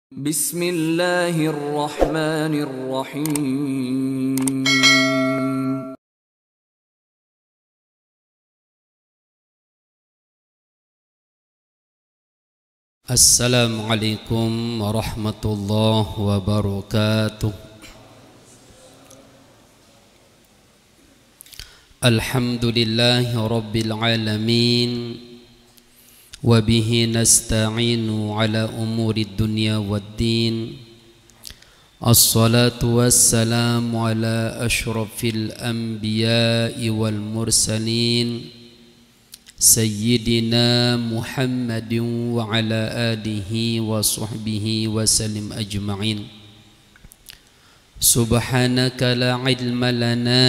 Bismillahirrahmanirrahim. Assalamualaikum warahmatullahi wabarakatuh. Alhamdulillahi rabbil alamin. Wabihi nasta'inu ala umuri dunya waddin. Assalatu wassalamu ala ashrafil anbiya'i wal mursalin Sayyidina Muhammadin wa ala alihi wa sahbihi wa sallim ajma'in. Subhanaka la ilma lana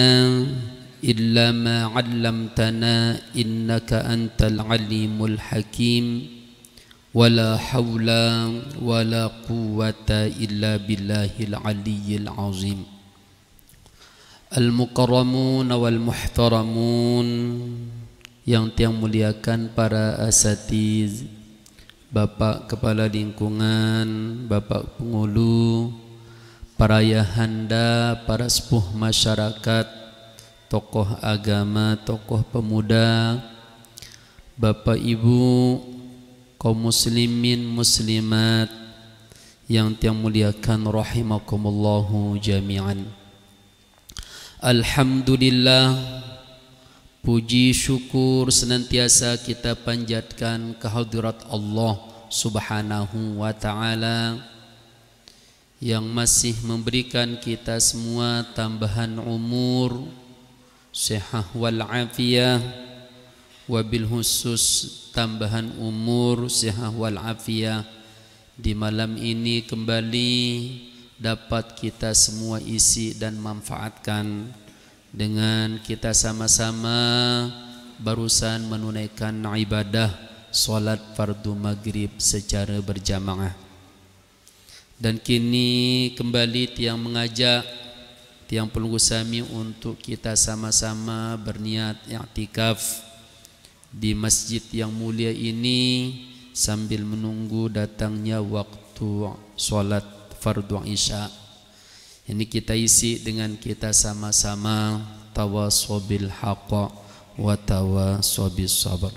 illa ma 'allamtana innaka antal alimul hakim. Wala hawla wala quwwata illa billahil aliyyil azim. Al-mukarramun wal muhtaramun, yang tiang muliakan para asatiz, Bapak Kepala Lingkungan, Bapak Pengulu, para ayahanda, para sepuh masyarakat, tokoh agama, tokoh pemuda, Bapak Ibu, kaum muslimin muslimat yang tiang muliakan rahimakumullahu jami'an. Alhamdulillah, puji syukur senantiasa kita panjatkan kehadirat Allah Subhanahu wa ta'ala yang masih memberikan kita semua tambahan umur, sehat wal afiyah, wabil khusus tambahan umur, sehat wal afiyah di malam ini kembali dapat kita semua isi dan manfaatkan dengan kita sama-sama barusan menunaikan ibadah salat fardu maghrib secara berjamaah. Dan kini kembali tiang mengajak tiang pelunggu sami untuk kita sama-sama berniat i'tikaf di masjid yang mulia ini sambil menunggu datangnya waktu salat fardu isya. Ini kita isi dengan kita sama-sama tawassabil haqq wa tawassabis sabr.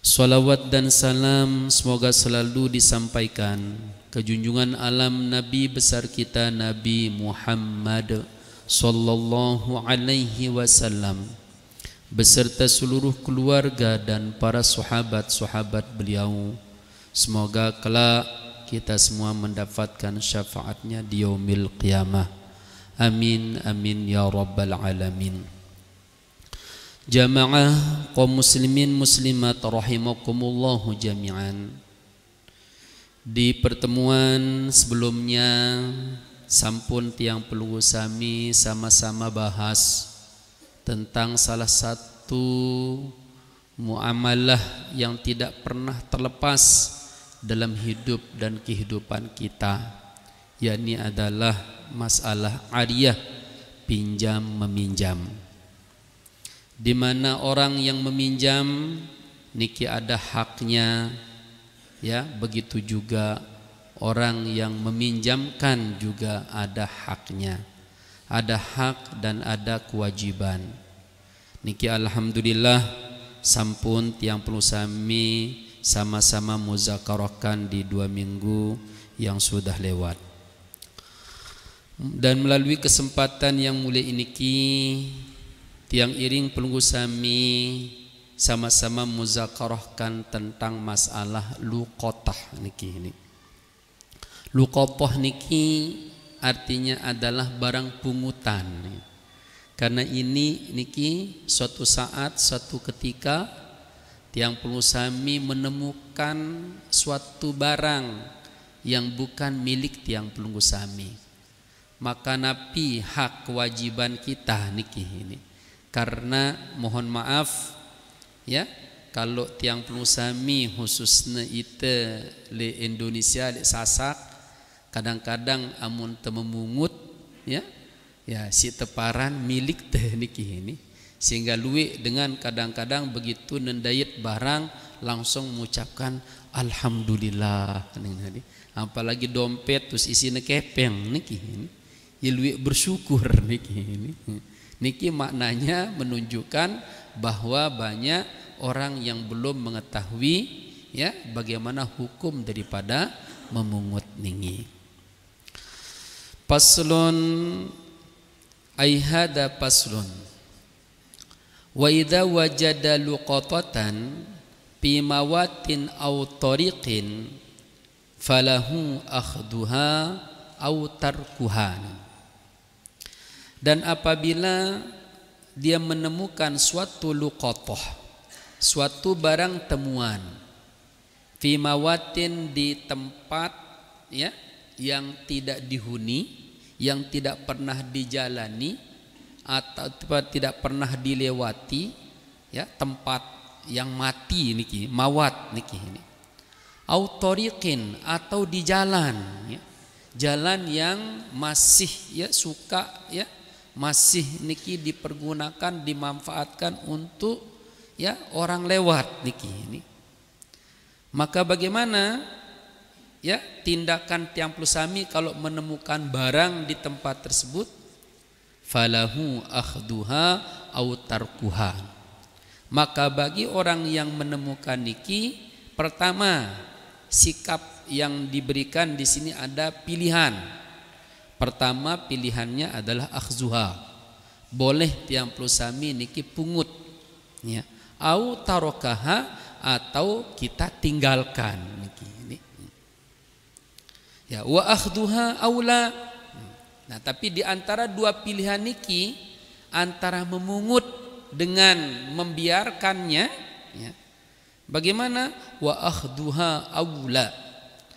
Salawat dan salam semoga selalu disampaikan ke junjungan alam Nabi besar kita Nabi Muhammad sallallahu alaihi wasallam beserta seluruh keluarga dan para sahabat-sahabat beliau. Semoga kelak kita semua mendapatkan syafaatnya di yaumil qiyamah. Amin amin ya rabbal alamin. Jamaah kaum muslimin muslimat rahimakumullahu jami'an. Di pertemuan sebelumnya sampun tiang pelunggu sami sama-sama bahas tentang salah satu muamalah yang tidak pernah terlepas dalam hidup dan kehidupan kita, yakni adalah masalah ariyah, pinjam meminjam, di mana orang yang meminjam niki ada haknya, ya, begitu juga orang yang meminjamkan juga ada haknya, ada hak dan ada kewajiban. Niki alhamdulillah sampun tiang perlu sami sama-sama muzakarahkan di 2 minggu yang sudah lewat. Dan melalui kesempatan yang mulia ini tiang iring pelunggu sami sama-sama muzakarahkan tentang masalah luqatah niki ini. Luqatah niki artinya adalah barang pungutan. Karena ini niki suatu saat, suatu ketika tiang pelunggu sami menemukan suatu barang yang bukan milik tiang pelunggu sami. Maka napi hak kewajiban kita niki ini. Karena mohon maaf, ya, kalau tiang pelunggu sami khususnya ite le Indonesia le Sasak kadang-kadang amun tememungut, ya si teparan milik teh niki ini, sehingga luwe dengan kadang-kadang begitu nendayet barang langsung mengucapkan alhamdulillah. apalagi dompet terus isinya kepeng niki ini ilwi bersyukur niki maknanya menunjukkan bahwa banyak orang yang belum mengetahui ya bagaimana hukum daripada memungut niki. Paslun ay hada paslun wa idza wajada luqatatan fi mawatin aw tariqin falahu akhduha aw tarkuha. Dan apabila dia menemukan suatu luqatah, suatu barang temuan, fi mawatin di tempat ya yang tidak dihuni, yang tidak pernah dijalani atau tidak pernah dilewati, ya tempat yang mati niki, mawat niki ini. Autorikin atau di jalan, ya, jalan yang masih ya suka ya masih niki dipergunakan dimanfaatkan untuk ya orang lewat niki ini. Maka bagaimana ya tindakan tiang plusami kalau menemukan barang di tempat tersebut? Falahu akhduha au tarkuha. Maka bagi orang yang menemukan niki, pertama sikap yang diberikan di sini ada pilihan. Pertama pilihannya adalah akhzuha. Boleh tiang plusami niki pungut ya. Au tarokaha atau kita tinggalkan niki ini. Ya wa akhduha aula. Nah, tapi di antara dua pilihan niki, antara memungut dengan membiarkannya ya. Bagaimana? Wa akhduha aula.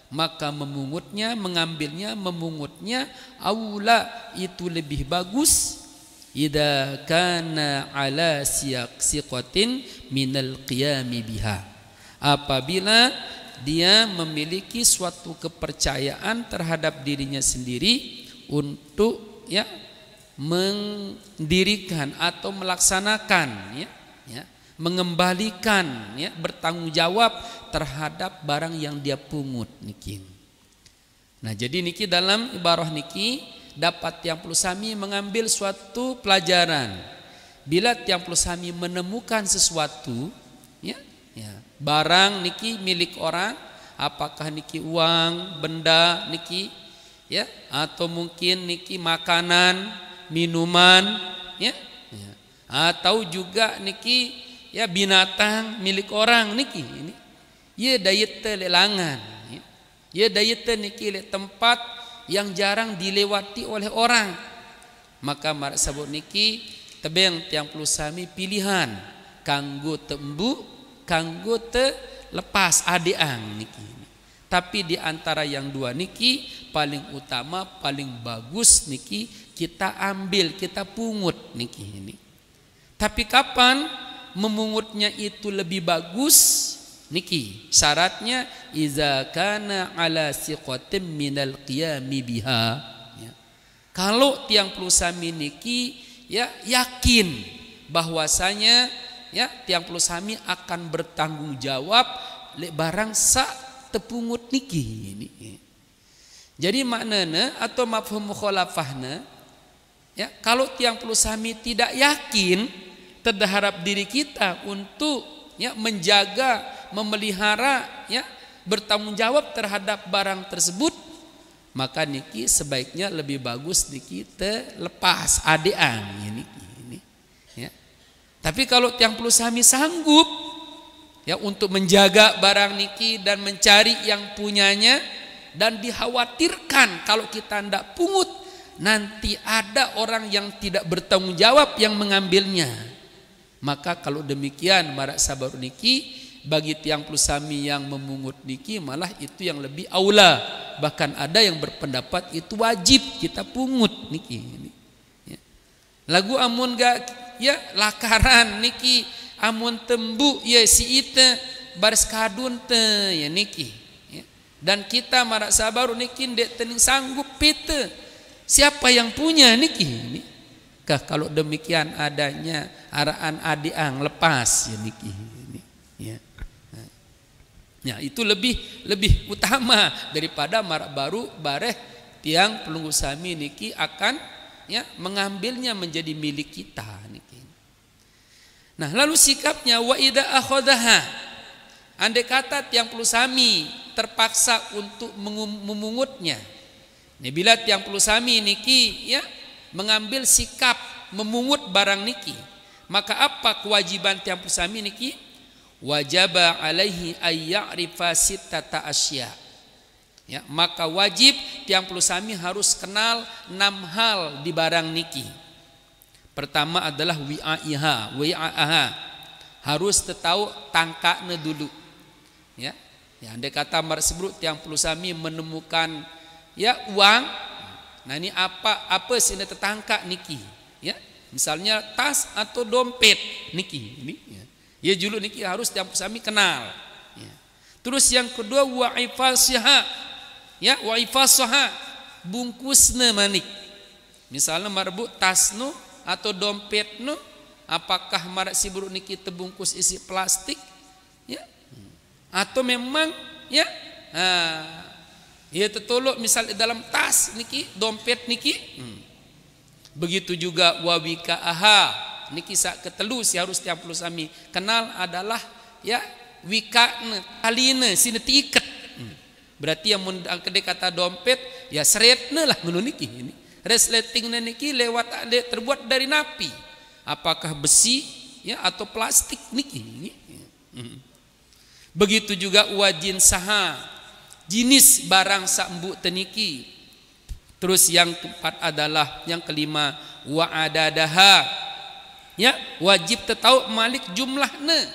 Maka memungutnya, mengambilnya, memungutnya aula itu lebih bagus idza kana ala siqatin minal qiyami biha. Apabila dia memiliki suatu kepercayaan terhadap dirinya sendiri untuk ya mendirikan atau melaksanakan ya mengembalikan ya bertanggung jawab terhadap barang yang dia pungut niki. Nah, jadi niki dalam ibarah niki dapat tiang plusami mengambil suatu pelajaran. Bila tiang plusami menemukan sesuatu ya barang niki milik orang, apakah niki uang, benda niki ya atau mungkin niki makanan, minuman ya atau juga niki ya binatang milik orang niki ini ye dayete lelangan ye dayete niki le tempat yang jarang dilewati oleh orang, maka marak sabut niki tebeng tiang plusami pilihan kanggo tembu kanggo te lepas adeang niki. Tapi di antara yang dua niki paling utama paling bagus niki kita ambil kita pungut niki ini. Tapi kapan memungutnya itu lebih bagus niki? Syaratnya iza kana ala siqatin minal qiyami biha ya. Kalau tiang plusami niki ya yakin bahwasanya ya tiang plusami akan bertanggung jawab lek barang sak tepungut niki ini. Jadi maknanya atau mafhum mukhalafahna ya kalau tiang plusami tidak yakin terhadap diri kita untuk ya menjaga, memelihara ya bertanggung jawab terhadap barang tersebut, maka niki sebaiknya lebih bagus niki terlepas adeang ini ya. Tapi kalau tiang plusami sanggup ya untuk menjaga barang niki dan mencari yang punyanya, dan dikhawatirkan kalau kita tidak pungut nanti ada orang yang tidak bertanggung jawab yang mengambilnya, maka kalau demikian marak sabar niki bagi tiang plusami yang memungut niki malah itu yang lebih aula. Bahkan ada yang berpendapat itu wajib kita pungut niki ya. Lagu amun gak ya lakaran niki amun tembu ya si ite baris kadun te ya niki ya. Dan kita marak sabar niki ndek tening sanggup pite siapa yang punya niki ini. Kalau demikian adanya araan adiang lepas ya niki ini ya. Ya, itu lebih utama daripada marak baru bareh tiang pelunggu sami niki akan ya mengambilnya menjadi milik kita niki. Nah, lalu sikapnya wa idza akhadha. Andai kata tiang pelunggu sami terpaksa untuk memungutnya. Nah, bila tiang pelunggu sami niki ya mengambil sikap memungut barang niki, maka apa kewajiban tiang pelunggu sami niki? Wajaba alaihi ayya'rifa sittata asya. Ya, maka wajib tiang pelunggu sami harus kenal 6 hal di barang niki. Pertama adalah wi'a'aha. Harus tahu tangkaknya dulu. Ya, andai kata mar sebruk tiang pelunggu sami menemukan ya uang. Nah, ini apa sih tertangkak niki? Ya, misalnya tas atau dompet niki ini. Ya julu niki harus tiang pelunggu sami kenal. Ya. Terus yang kedua wa'ifasha. Ya, wa'ifasha bungkusna manik. Misalnya marbuk tasnu atau dompetnu, apakah marak sibruk niki terbungkus isi plastik? Ya. Atau memang ya ya tertolok misal dalam tas niki, dompet niki. Begitu juga wawika'aha. Niki sak ketelu si harus tiang pelunggu sami kenal adalah ya wika'na talina sini tiket. Berarti yang kedai kata dompet ya seretna lah ngono niki ini. Resletingna niki lewat terbuat dari napi. Apakah besi ya atau plastik niki ini. Begitu juga wajin saha jenis barang sak mbuk teniki. Terus yang keempat adalah yang kelima wa adadaha. Ya, wajib tahu malik jumlahna,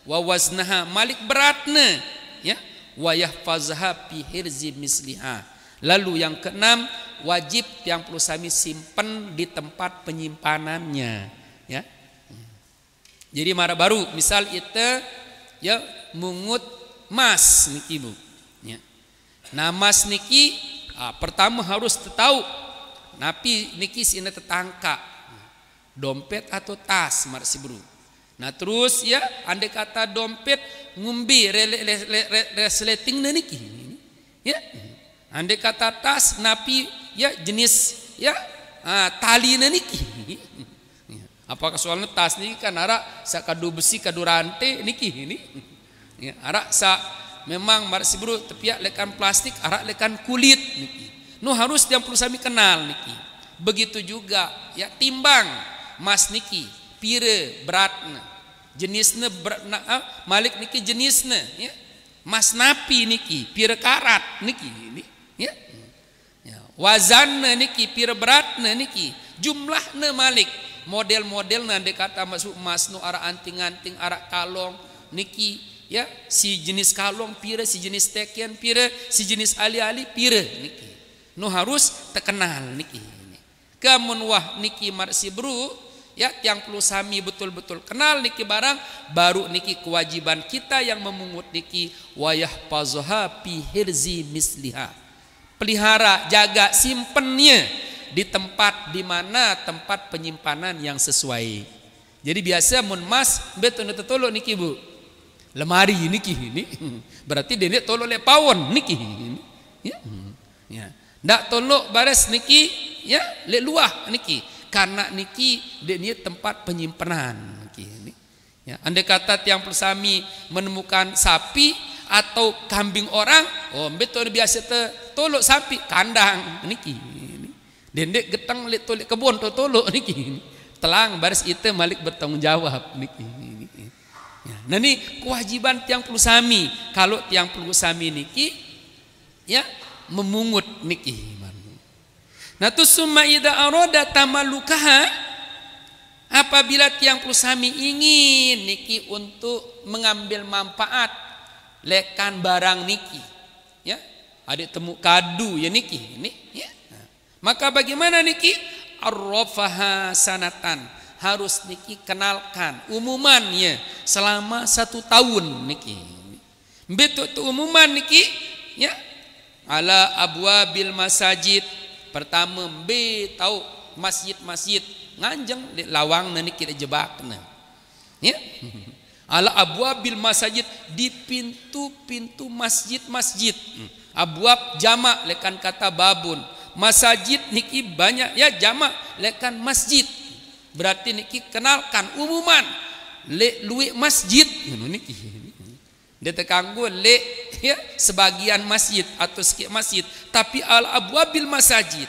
wa waznaha malik beratna, ya, wa yahfazha fi hirzi misliha. Lalu yang keenam, wajib tiang pelunggu sami simpen di tempat penyimpanannya, ya. Jadi mara baru, misal itu ya mungut mas niki Bu, ya. Nah, mas niki pertama harus tahu napi niki sini tetangka dompet atau tas marsi bro. Nah terus ya andai kata dompet ngumbi resleting niki ya. Andai kata tas napi ya jenis ya tali niki. Apakah soalnya tas niki kan arak sa kadu besi kadu rantai niki ini. Ya, arak sa memang marsi bro tepiak lekan plastik arak lekan kulit niki. No harus tiang pelunggu sami kenal niki. Begitu juga ya timbang mas niki pire beratna jenisnya malik niki jenisnya ya mas napi niki pire karat niki ini ya, wazanna niki pire beratna niki jumlahnya malik model-model nanti kata masuk mas nu ara anting-anting ara kalong niki ya si jenis kalong pire si jenis tekian pire si jenis ali-ali pire niki nu harus terkenal niki kamun wah niki marsi bro ya tiang pelunggu sami betul-betul kenal niki barang baru niki kewajiban kita yang memungut niki wayah pazoha pi hirzi misliha pelihara jaga simpennya di tempat di mana tempat penyimpanan yang sesuai. Jadi biasa mun mas betul tolok niki Bu lemari niki ini berarti dia tolok le pawon niki ini ya ndak tolok bares niki ya le luah niki karena niki dia tempat penyimpanan niki. Ya, andai kata tiang pelunggu sami menemukan sapi atau kambing orang, oh betul biasa tolok sapi kandang niki. Dendek getang le tolok kebun tolok niki. Telang baris itu malik bertanggung jawab niki. Ya, nah ini kewajiban tiang pelunggu sami. Kalau tiang pelunggu sami niki ya memungut niki. Nah tu summa ida aroda tamalukaha apabila tiang pelunggu sami ingin niki untuk mengambil manfaat lekan barang niki ya adik temu kadu ya niki ini ya nah, maka bagaimana niki arrafaha sanatan harus niki kenalkan umumannya selama 1 tahun niki betul tu umuman niki ya ala abwabil masajid. Pertama tahu masjid-masjid nganjeng di lawang niki jebakna. Ya. Ala abwabil masajid di pintu-pintu masjid-masjid. Abwab jamak lekan kata babun. Masajid niki banyak ya jamak lekan masjid. Berarti niki kenalkan umuman le luwe masjid ngono niki. Dia tekanggo le ya sebagian masjid atau sikit masjid, tapi al abwabil masajid.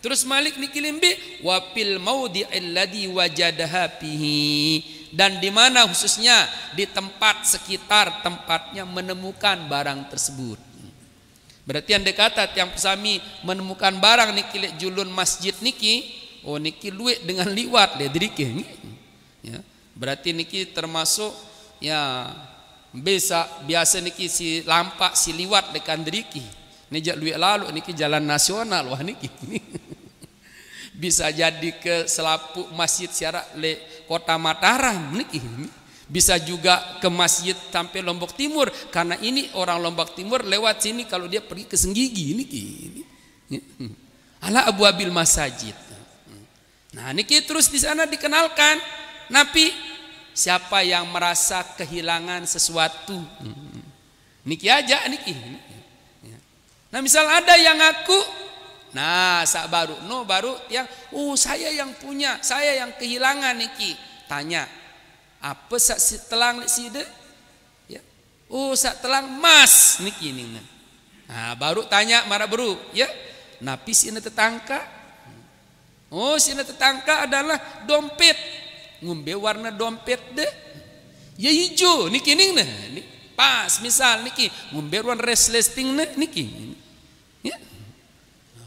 Terus Malik niki limbi wa fil maudhi'il ladzi wajadaha fihi, dan di mana khususnya di tempat sekitar tempatnya menemukan barang tersebut. Berarti yang kata tiang pesami menemukan barang niki le julun masjid niki, oh niki luwe dengan liwat le drike ya. Berarti niki termasuk ya biasa niki si lampak si liwat dekan driki. Nijak luwe lalu niki jalan nasional wah niki. Bisa jadi ke selaput masjid siarak le kota Mataram niki. Bisa juga ke masjid sampai Lombok Timur, karena ini orang Lombok Timur lewat sini kalau dia pergi ke Senggigi niki. Ala abwabil masajid. Nah niki terus di sana dikenalkan Nabi siapa yang merasa kehilangan sesuatu. Niki aja niki. Nah misal ada yang ngaku, nah sak baru yang saya yang punya, saya yang kehilangan niki. Tanya, apa sak telang side? Ya. Sak telang emas niki ning. Nah, baru tanya marah bro, ya. Napi sina tetangka. Sina tetangka adalah dompet. Ngumbe warna dompet deh. Ya hijau niki ning nah. Pas misal niki ngumbe warna resleting nah niki. Ya.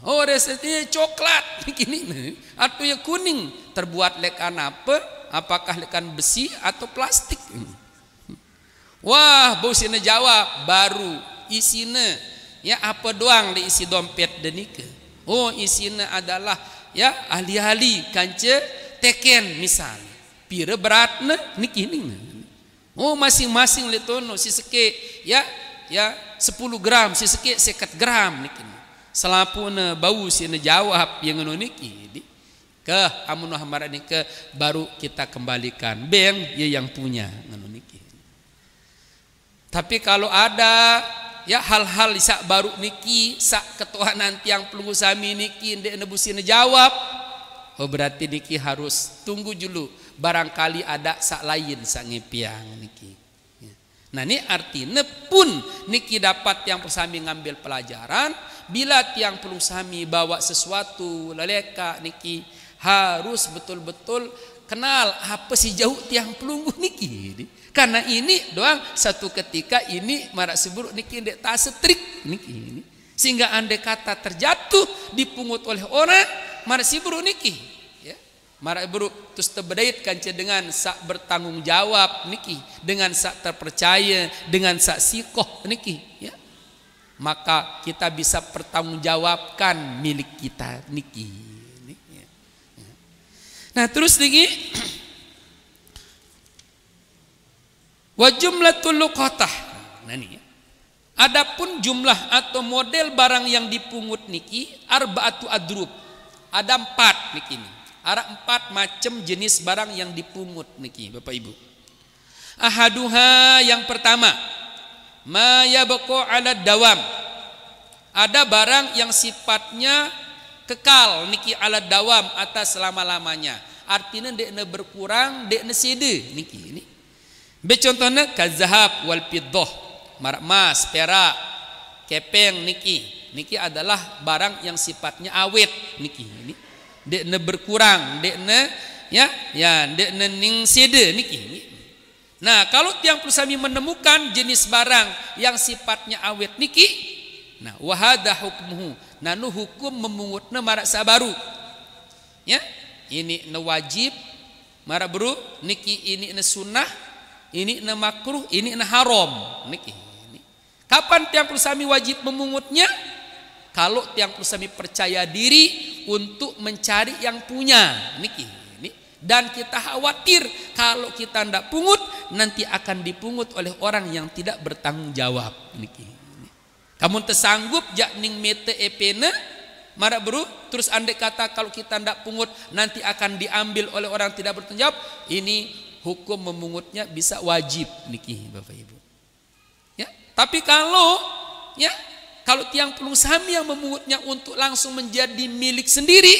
Resleting coklat niki ning nah. Atau ya kuning terbuat lekan apa? Apakah lekan besi atau plastik? Wah, bau sina jawab baru isina ya apa doang diisi dompet denika. Isina adalah ya ahli-ahli kance teken misal. Pira beratna niki ning. Masing-masing letono si seke ya 10 gram, si seke 50 gram niki. Selapuna bau sina jawab yang ngono niki. Ke amun hamara ni ke baru kita kembalikan beng ya yang punya ngono niki. Tapi kalau ada ya hal-hal sak baru niki sak ketuhanan tiang pelunggu sami niki ndek nebusina jawab, berarti niki harus tunggu dulu, barangkali ada sak lain sak ngepiang niki. Nah ini artinya pun niki dapat tiang persami ngambil pelajaran bila tiang pelunggu sami bawa sesuatu leleka niki harus betul-betul kenal apa sih jauh tiang pelunggu niki. Karena ini doang satu ketika ini marak seburuk niki ndek tak setrik niki. Sehingga andai kata terjatuh dipungut oleh orang marak seburuk niki. Ya. Marak buruk terus terbedait kanca dengan sak bertanggung jawab niki, dengan sak terpercaya, dengan sak sikoh niki. Ya. Maka kita bisa pertanggungjawabkan milik kita niki. Nah terus lagi wa jumlatul luqatah. Nah ini. Adapun jumlah atau model barang yang dipungut niki arba'atu adrub. Ada 4 niki. Ada 4 macam jenis barang yang dipungut niki Bapak Ibu. Ahaduha yang pertama ma yabqa 'ala dawam. Ada barang yang sifatnya kekal niki ala dawam atas selama-lamanya. Artinya dekne berkurang, dekne sede niki ini. Contohnya kazahab wal fiddah, marak emas, perak, kepeng niki. Niki adalah barang yang sifatnya awet niki ini. Dekne berkurang, dekne dekne ning sede niki. Nah, kalau tiang persami menemukan jenis barang yang sifatnya awet niki, nah wahada hukmuhu. Nanu hukum memungutna marak sabaru. Ya, ini na wajib marak bro, niki ini na sunnah, ini na makruh, ini na haram niki. Kapan tiang persami wajib memungutnya? Kalau tiang persami percaya diri untuk mencari yang punya niki. Dan kita khawatir kalau kita ndak pungut nanti akan dipungut oleh orang yang tidak bertanggung jawab niki. Kamu tersanggup jak ning mete epena marak bro, terus andai kata kalau kita ndak pungut nanti akan diambil oleh orang tidak bertanggung jawab, ini hukum memungutnya bisa wajib niki Bapak Ibu. Tapi kalau tiang pengusaha yang memungutnya untuk langsung menjadi milik sendiri,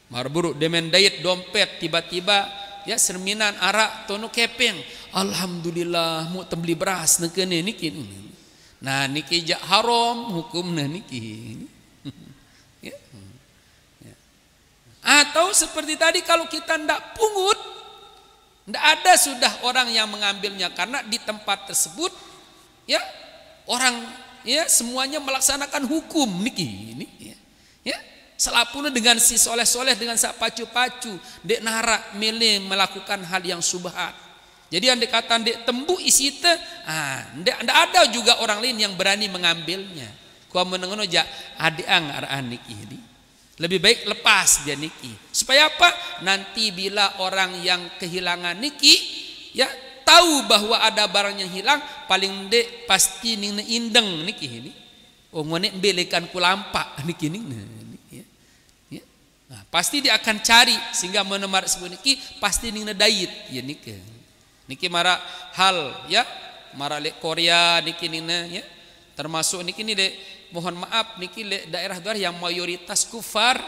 marburu demen dayet dompet tiba-tiba ya serminan arak tono kepeng, alhamdulillah mau tembeli beras nekene niki. Nah niki jak haram hukumna niki. Ya. Ya. Atau seperti tadi kalau kita ndak pungut, ndak ada sudah orang yang mengambilnya karena di tempat tersebut ya orang ya semuanya melaksanakan hukum niki ini ya selapuna dengan si soleh-soleh dengan sak pacu-pacu dek narak milih melakukan hal yang subhat. Jadi andai kata dek tembu isi te ndak ada juga orang lain yang berani mengambilnya. Kau menengono jak adiang araan niki ini lebih baik lepas dia niki supaya apa nanti bila orang yang kehilangan niki ya tahu bahwa ada barang yang hilang paling dek pasti ning indeng niki ini oh ngone belekan ku lampak niki ning ya. Ya. Nah, pasti dia akan cari sehingga menemar sebuah niki pasti ning dayit ya niki mara hal ya mara lek Korea niki ning ya termasuk niki ni dek mohon maaf niki lek daerah-daerah yang mayoritas kufar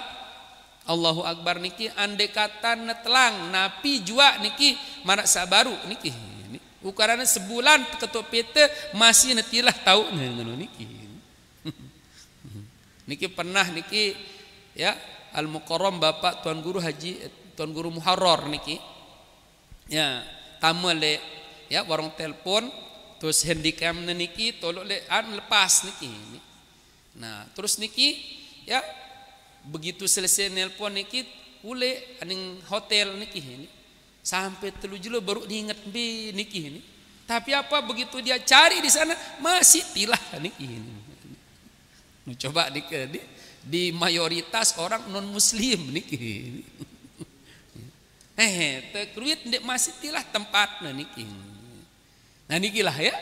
Allahu Akbar niki andai kata netelang napi jua niki marak sabaru niki ukurannya sebulan ketuk pete masih netilah tahu ngono niki. Niki pernah niki ya Al Mukarram Bapak Tuan Guru Haji Tuan Guru Muharrar niki ya tamu le ya warung telepon terus handicam niki tolok le lepas niki. Nah terus niki ya begitu selesai nelpon niki ule aning hotel niki ini sampai 3 jilo baru diingat niki ini. Tapi apa begitu dia cari di sana masih tilah niki ini. Coba di mayoritas orang non muslim niki. Tekruit ndek masih tilah tempatnya niki. Nah nikilah ya.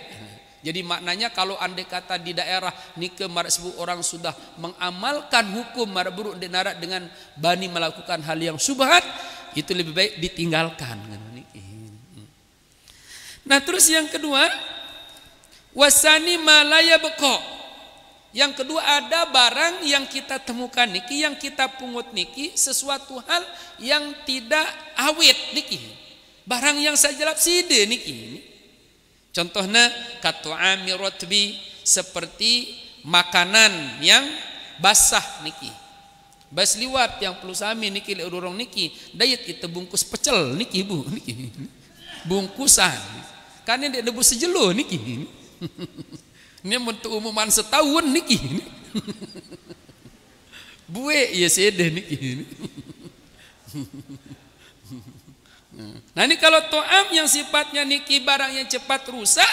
Jadi maknanya kalau andai kata di daerah nike marsbu orang sudah mengamalkan hukum marburuk denarat dengan bani melakukan hal yang subhat itu lebih baik ditinggalkan. Nah terus yang kedua wasani malaya beko. Yang kedua ada barang yang kita temukan niki yang kita pungut niki sesuatu hal yang tidak awet niki. Barang yang sajalap side niki. Contohnya katu'ami rotbi seperti makanan yang basah niki. Bas liwat yang perlu sami niki le urung niki dayet kita bungkus pecel niki Bu niki. Bungkusan. Kan dia debus sejelo niki. Ini untuk umuman setahun niki. Bue ya sede niki. Nah ini kalau to'am yang sifatnya niki barang yang cepat rusak.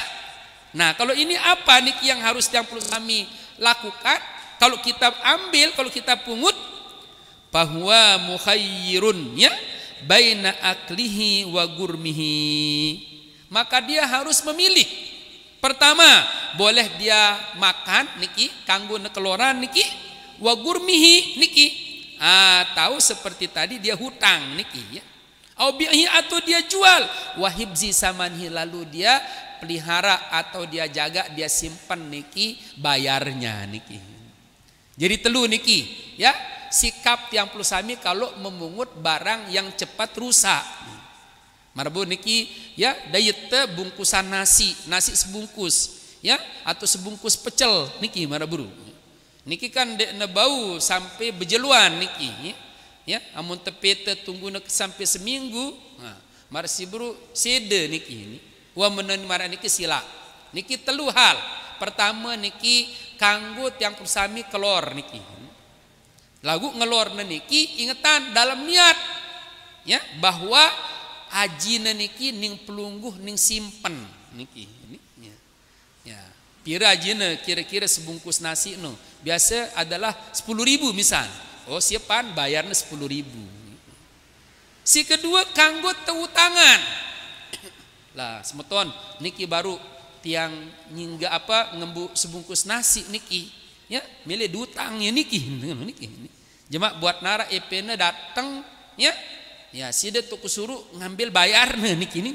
Nah kalau ini apa niki yang harus yang perlu kami lakukan. Kalau kita ambil, kalau kita pungut, bahwa mukhayyirun ya baina aklihi wa gurmihi. Maka dia harus memilih. Pertama, boleh dia makan niki kanggo nekeloran niki wa gurmihi niki. Tahu seperti tadi dia hutang niki ya. Atau dia jual wahibzi samanhi lalu dia pelihara atau dia jaga dia simpan niki bayarnya niki. Jadi telu niki ya sikap yang perlu sami kalau memungut barang yang cepat rusak. Marbu niki ya dayete bungkusan nasi sebungkus ya atau sebungkus pecel niki marbu. Niki kan dek nebau sampai bejeluan niki ya amun tepete tunggu sampai seminggu marsi buru sede niki ini wa menen mara niki sila niki telu hal. Pertama niki kanggo tiang persami kelor niki lagu ngelor niki ingetan dalam niat ya bahwa ajina niki ning pelungguh ning simpen niki ini ya pira ajina kira-kira sebungkus nasi no biasa adalah 10.000 misal. Oh siapan bayarnya 10.000. Si kedua kanggo teutangan. Lah semeton niki baru tiang nyingga apa ngembu sebungkus nasi niki ya milih dutangnya niki jemaah buat nara EP-nya datang ya si dia tuh kusuruh ngambil bayarnya niki nih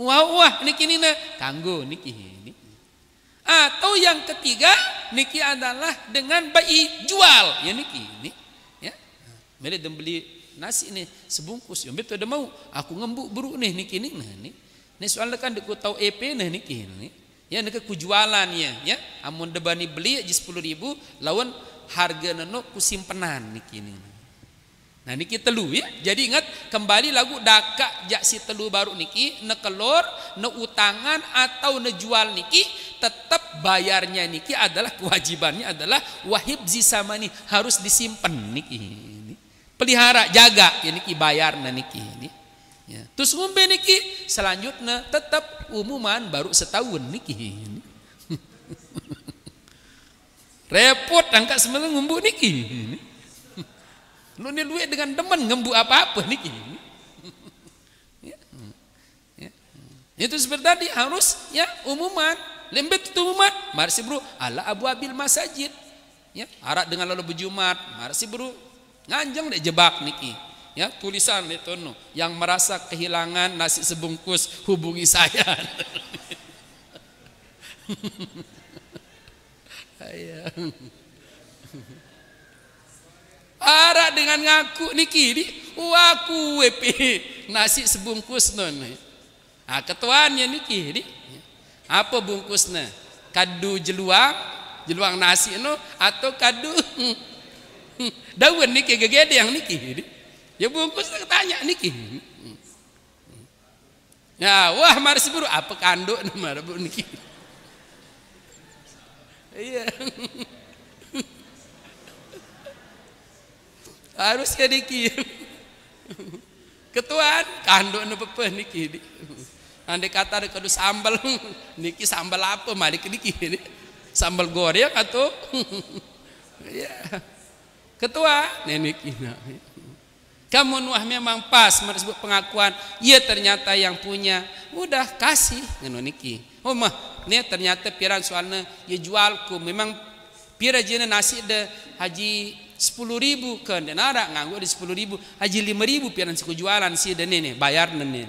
Wah niki nina kanggo niki. Atau yang ketiga niki adalah dengan bayi jual ya niki ini ya. Mere dem beli nasi nih sebungkus ya betul ada mau aku ngembuk buru nih niki nih nah nih. Nih soalnya kan aku tahu EP nih niki nih. Ya niki ku jualan ya. Amun debani beli aja 10.000 lawan harga neno ku simpenan niki nih. Nah niki telu ya. Jadi ingat kembali lagu daka jak si telu baru niki nekelor, ne utangan atau ne jual niki tetap bayarnya niki adalah kewajibannya adalah wahib zisamani harus disimpan niki. Pelihara jaga ya niki bayarna niki ini. Ya. Terus ngombe niki selanjutnya tetap umuman baru setahun niki. Repot angkat sebenarnya ngumbu niki. Lu ni luwe dengan teman ngembu apa-apa niki. Itu seperti tadi harus ya umuman. Lembet itu umuman. Marsi bro ala abu abil masajid. Ya, arak dengan lalu berjumat. Marsi bro nganjang dek jebak niki. Ya, tulisan itu no. Yang merasa kehilangan nasi sebungkus hubungi saya. Arak dengan ngaku niki di waku WP nasi sebungkus non. Ah ketuanya niki di. Apa bungkusnya? Kadu jeluang nasi no atau kadu daun niki gegede yang niki di. Ya bungkusnya tanya niki. Ya wah marsi buru apa kanduk nama bu niki. Iya. Harus ke niki ketuan kanduk nu pepe niki andai kata ada kudu sambal niki sambal apa mari ke niki sambal goreng atau ya ketua niki kamu nuah memang pas merebut pengakuan iya ternyata yang punya udah kasih ngono niki oh mah ini ternyata piran soalnya ya jualku memang pira jena nasi de haji 10.000 kan dan ada nganggo di 10.000 haji 5.000 piaran siku jualan si dan ini bayar nene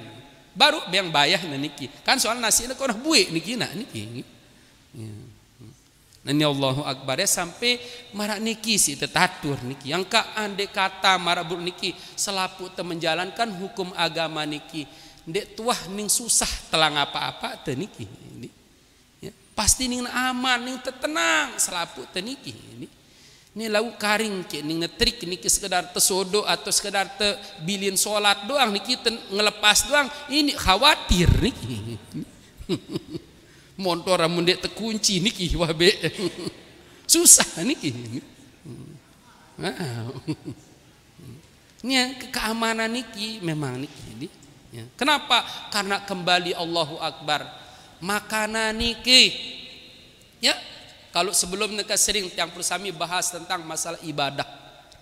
baru yang bayar niki kan soal nasi ini kau buik niki nak niki nani Allahu Akbar ya sampai marak niki si tetatur niki yang ka ande kata marak bur niki selapu te menjalankan hukum agama niki ndek tuah ning susah telang apa-apa te niki ya, pasti ning aman ning tenang selapu te niki ini lau karing ke ning ngetrik niki sekedar tesodo atau sekedar te bilin solat doang niki ngelepas doang ini khawatir niki motor amun dek terkunci niki wabe susah niki ini keamanan niki memang niki ya. Kenapa? Karena kembali Allahu Akbar makanan niki ya. Kalau sebelum mereka sering yang bersami bahas tentang masalah ibadah,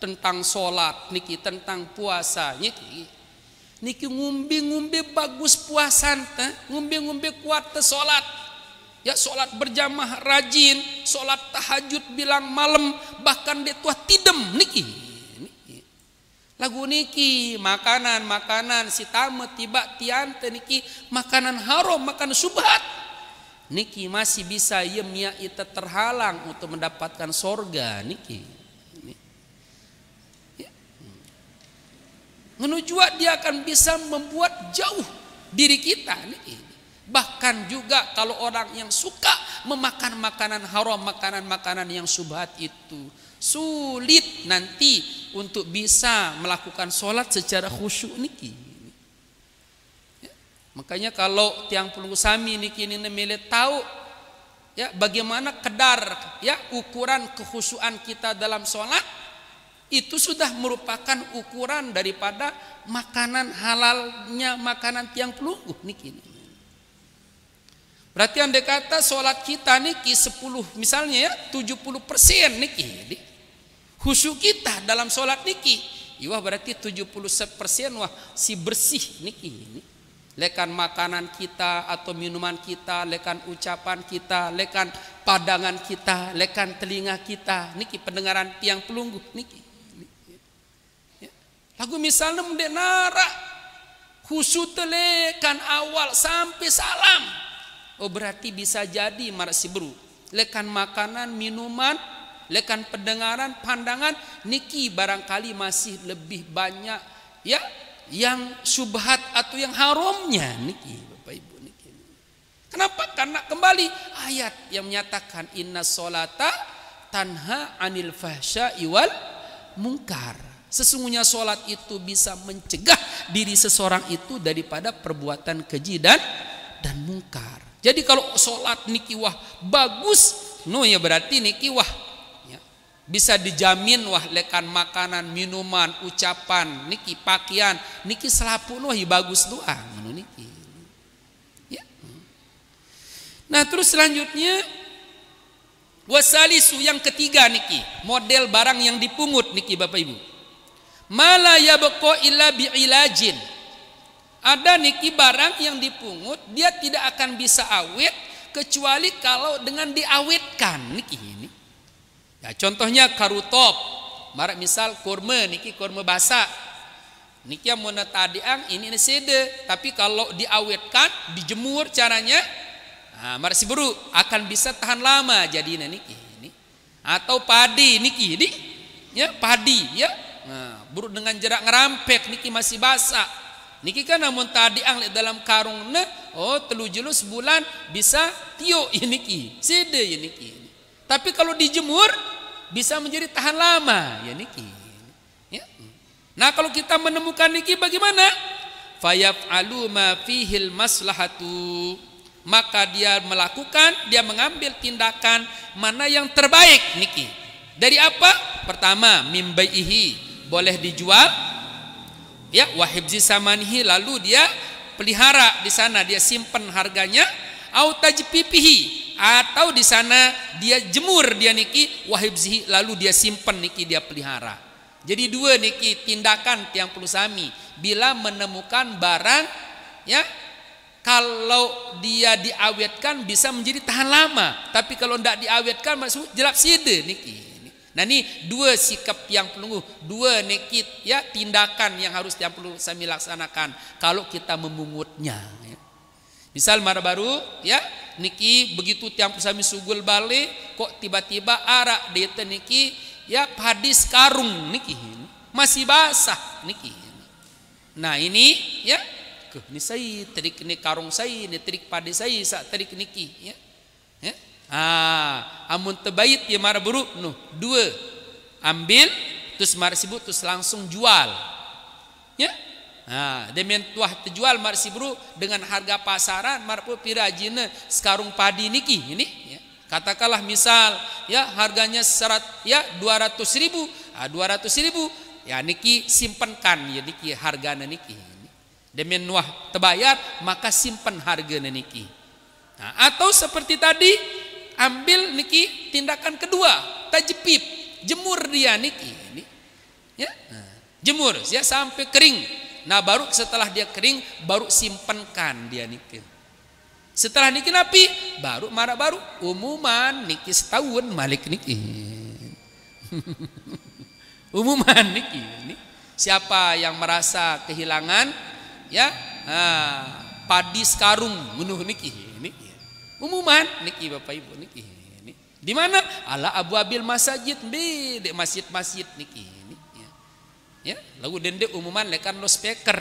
tentang sholat, niki tentang puasa, niki ngumbi bagus puasan, ngumbi kuat te sholat, ya sholat berjamaah rajin, sholat tahajud bilang malam, bahkan dia tua tidem niki. Lagu niki makanan si tamu tiba tiante niki makanan haram, makanan subhat. Niki masih bisa yemia ita terhalang untuk mendapatkan sorga niki. Ya. Menujua dia akan bisa membuat jauh diri kita niki. Bahkan juga kalau orang yang suka memakan makanan haram, makanan yang subhat itu sulit nanti untuk bisa melakukan sholat secara khusyuk niki. Makanya kalau tiang pulung sami niki ini nemile tahu ya bagaimana kadar ya ukuran kekhusyuan kita dalam sholat itu sudah merupakan ukuran daripada makanan halalnya makanan tiang pelungguh niki. Berarti andai kata sholat kita niki 10 misalnya ya 70% niki khusyuk kita dalam sholat niki wah berarti 70% wah si bersih niki. Lekan makanan kita atau minuman kita, lekan ucapan kita, lekan pandangan kita, lekan telinga kita, niki pendengaran tiang pelungguh niki. Ya. Lagu misalnya mendek nara khusus lekan awal sampai salam. Oh berarti bisa jadi marak si bro. Lekan makanan, minuman, lekan pendengaran, pandangan, niki barangkali masih lebih banyak ya yang syubhat atau yang haramnya niki Bapak Ibu niki. Kenapa? Karena kembali ayat yang menyatakan inna sholata tanha anil fahsya'i wal munkar. Sesungguhnya sholat itu bisa mencegah diri seseorang itu daripada perbuatan keji dan mungkar. Jadi kalau sholat niki wah bagus, no ya berarti niki wah ya, bisa dijamin wah lekan makanan, minuman, ucapan, niki pakaian, niki selapu no ya bagus doa, niki. Ya. Nah terus selanjutnya wasalisu yang ketiga niki model barang yang dipungut niki Bapak Ibu. Mala yabqa illa bi'ilajin. Ada niki barang yang dipungut dia tidak akan bisa awet kecuali kalau dengan diawetkan niki ini. Ya contohnya karutop. Marak misal kurma niki kurma basah. Niki yang mau tadiang ini sede, tapi kalau diawetkan, dijemur caranya marak si buru akan bisa tahan lama jadi niki ini. Atau padi niki ini ya padi ya. Nah, buruk dengan jarak ngerampek niki masih basah. Niki kan namun tadi ang dalam karung ne, oh telu jelu sebulan bisa tio ini niki, sede ya niki. Tapi kalau dijemur bisa menjadi tahan lama ya niki. Ya. Nah kalau kita menemukan niki bagaimana? Fayaf'alu ma fihil maslahatu. Maka dia melakukan, dia mengambil tindakan mana yang terbaik niki. Dari apa? Pertama mimbaihi, boleh dijual ya wahibzi samanihi, lalu dia pelihara di sana, dia simpan harganya, au tajpipihi, atau di sana dia jemur dia niki wahibzihi, lalu dia simpan niki dia pelihara. Jadi dua niki tindakan tiang perlu sami bila menemukan barang ya, kalau dia diawetkan bisa menjadi tahan lama, tapi kalau tidak diawetkan maksud jelap sede niki. Nah ini dua sikap yang perlu, dua nekit ya tindakan yang harus yang perlu kami laksanakan kalau kita memungutnya. Ya. Misal mara baru ya niki begitu tiang sami sugul balik kok tiba-tiba arak dia niki ya padis karung niki masih basah niki. Nah ini ya ini saya terik ini karung saya ini terik padis saya sak terik niki ya. Ya. Amun terbaik ya mara buruk no dua ambil terus mara sibuk terus langsung jual ya. Demian tuah terjual mara sibuk dengan harga pasaran mara pun pirajina sekarung padi niki ini ya. Katakanlah misal ya harganya 200.000 200.000 ya niki simpankan ya niki hargana niki. Demian nuah terbayar maka simpan hargana niki. Nah, atau seperti tadi ambil niki tindakan kedua tajpip, jemur dia niki ini ya. Jemur ya sampai kering. Nah baru setelah dia kering baru simpankan dia niki. Setelah niki napi baru marah baru umuman niki setahun malik niki. Umuman niki ini. Siapa yang merasa kehilangan ya padi sekarung menuh niki ini. Umuman niki Bapak Ibu niki ini. Di mana? Ala Abu Abil Masajid di masjid-masjid niki ini ya. Ya, lalu dende umuman lekan lo speaker.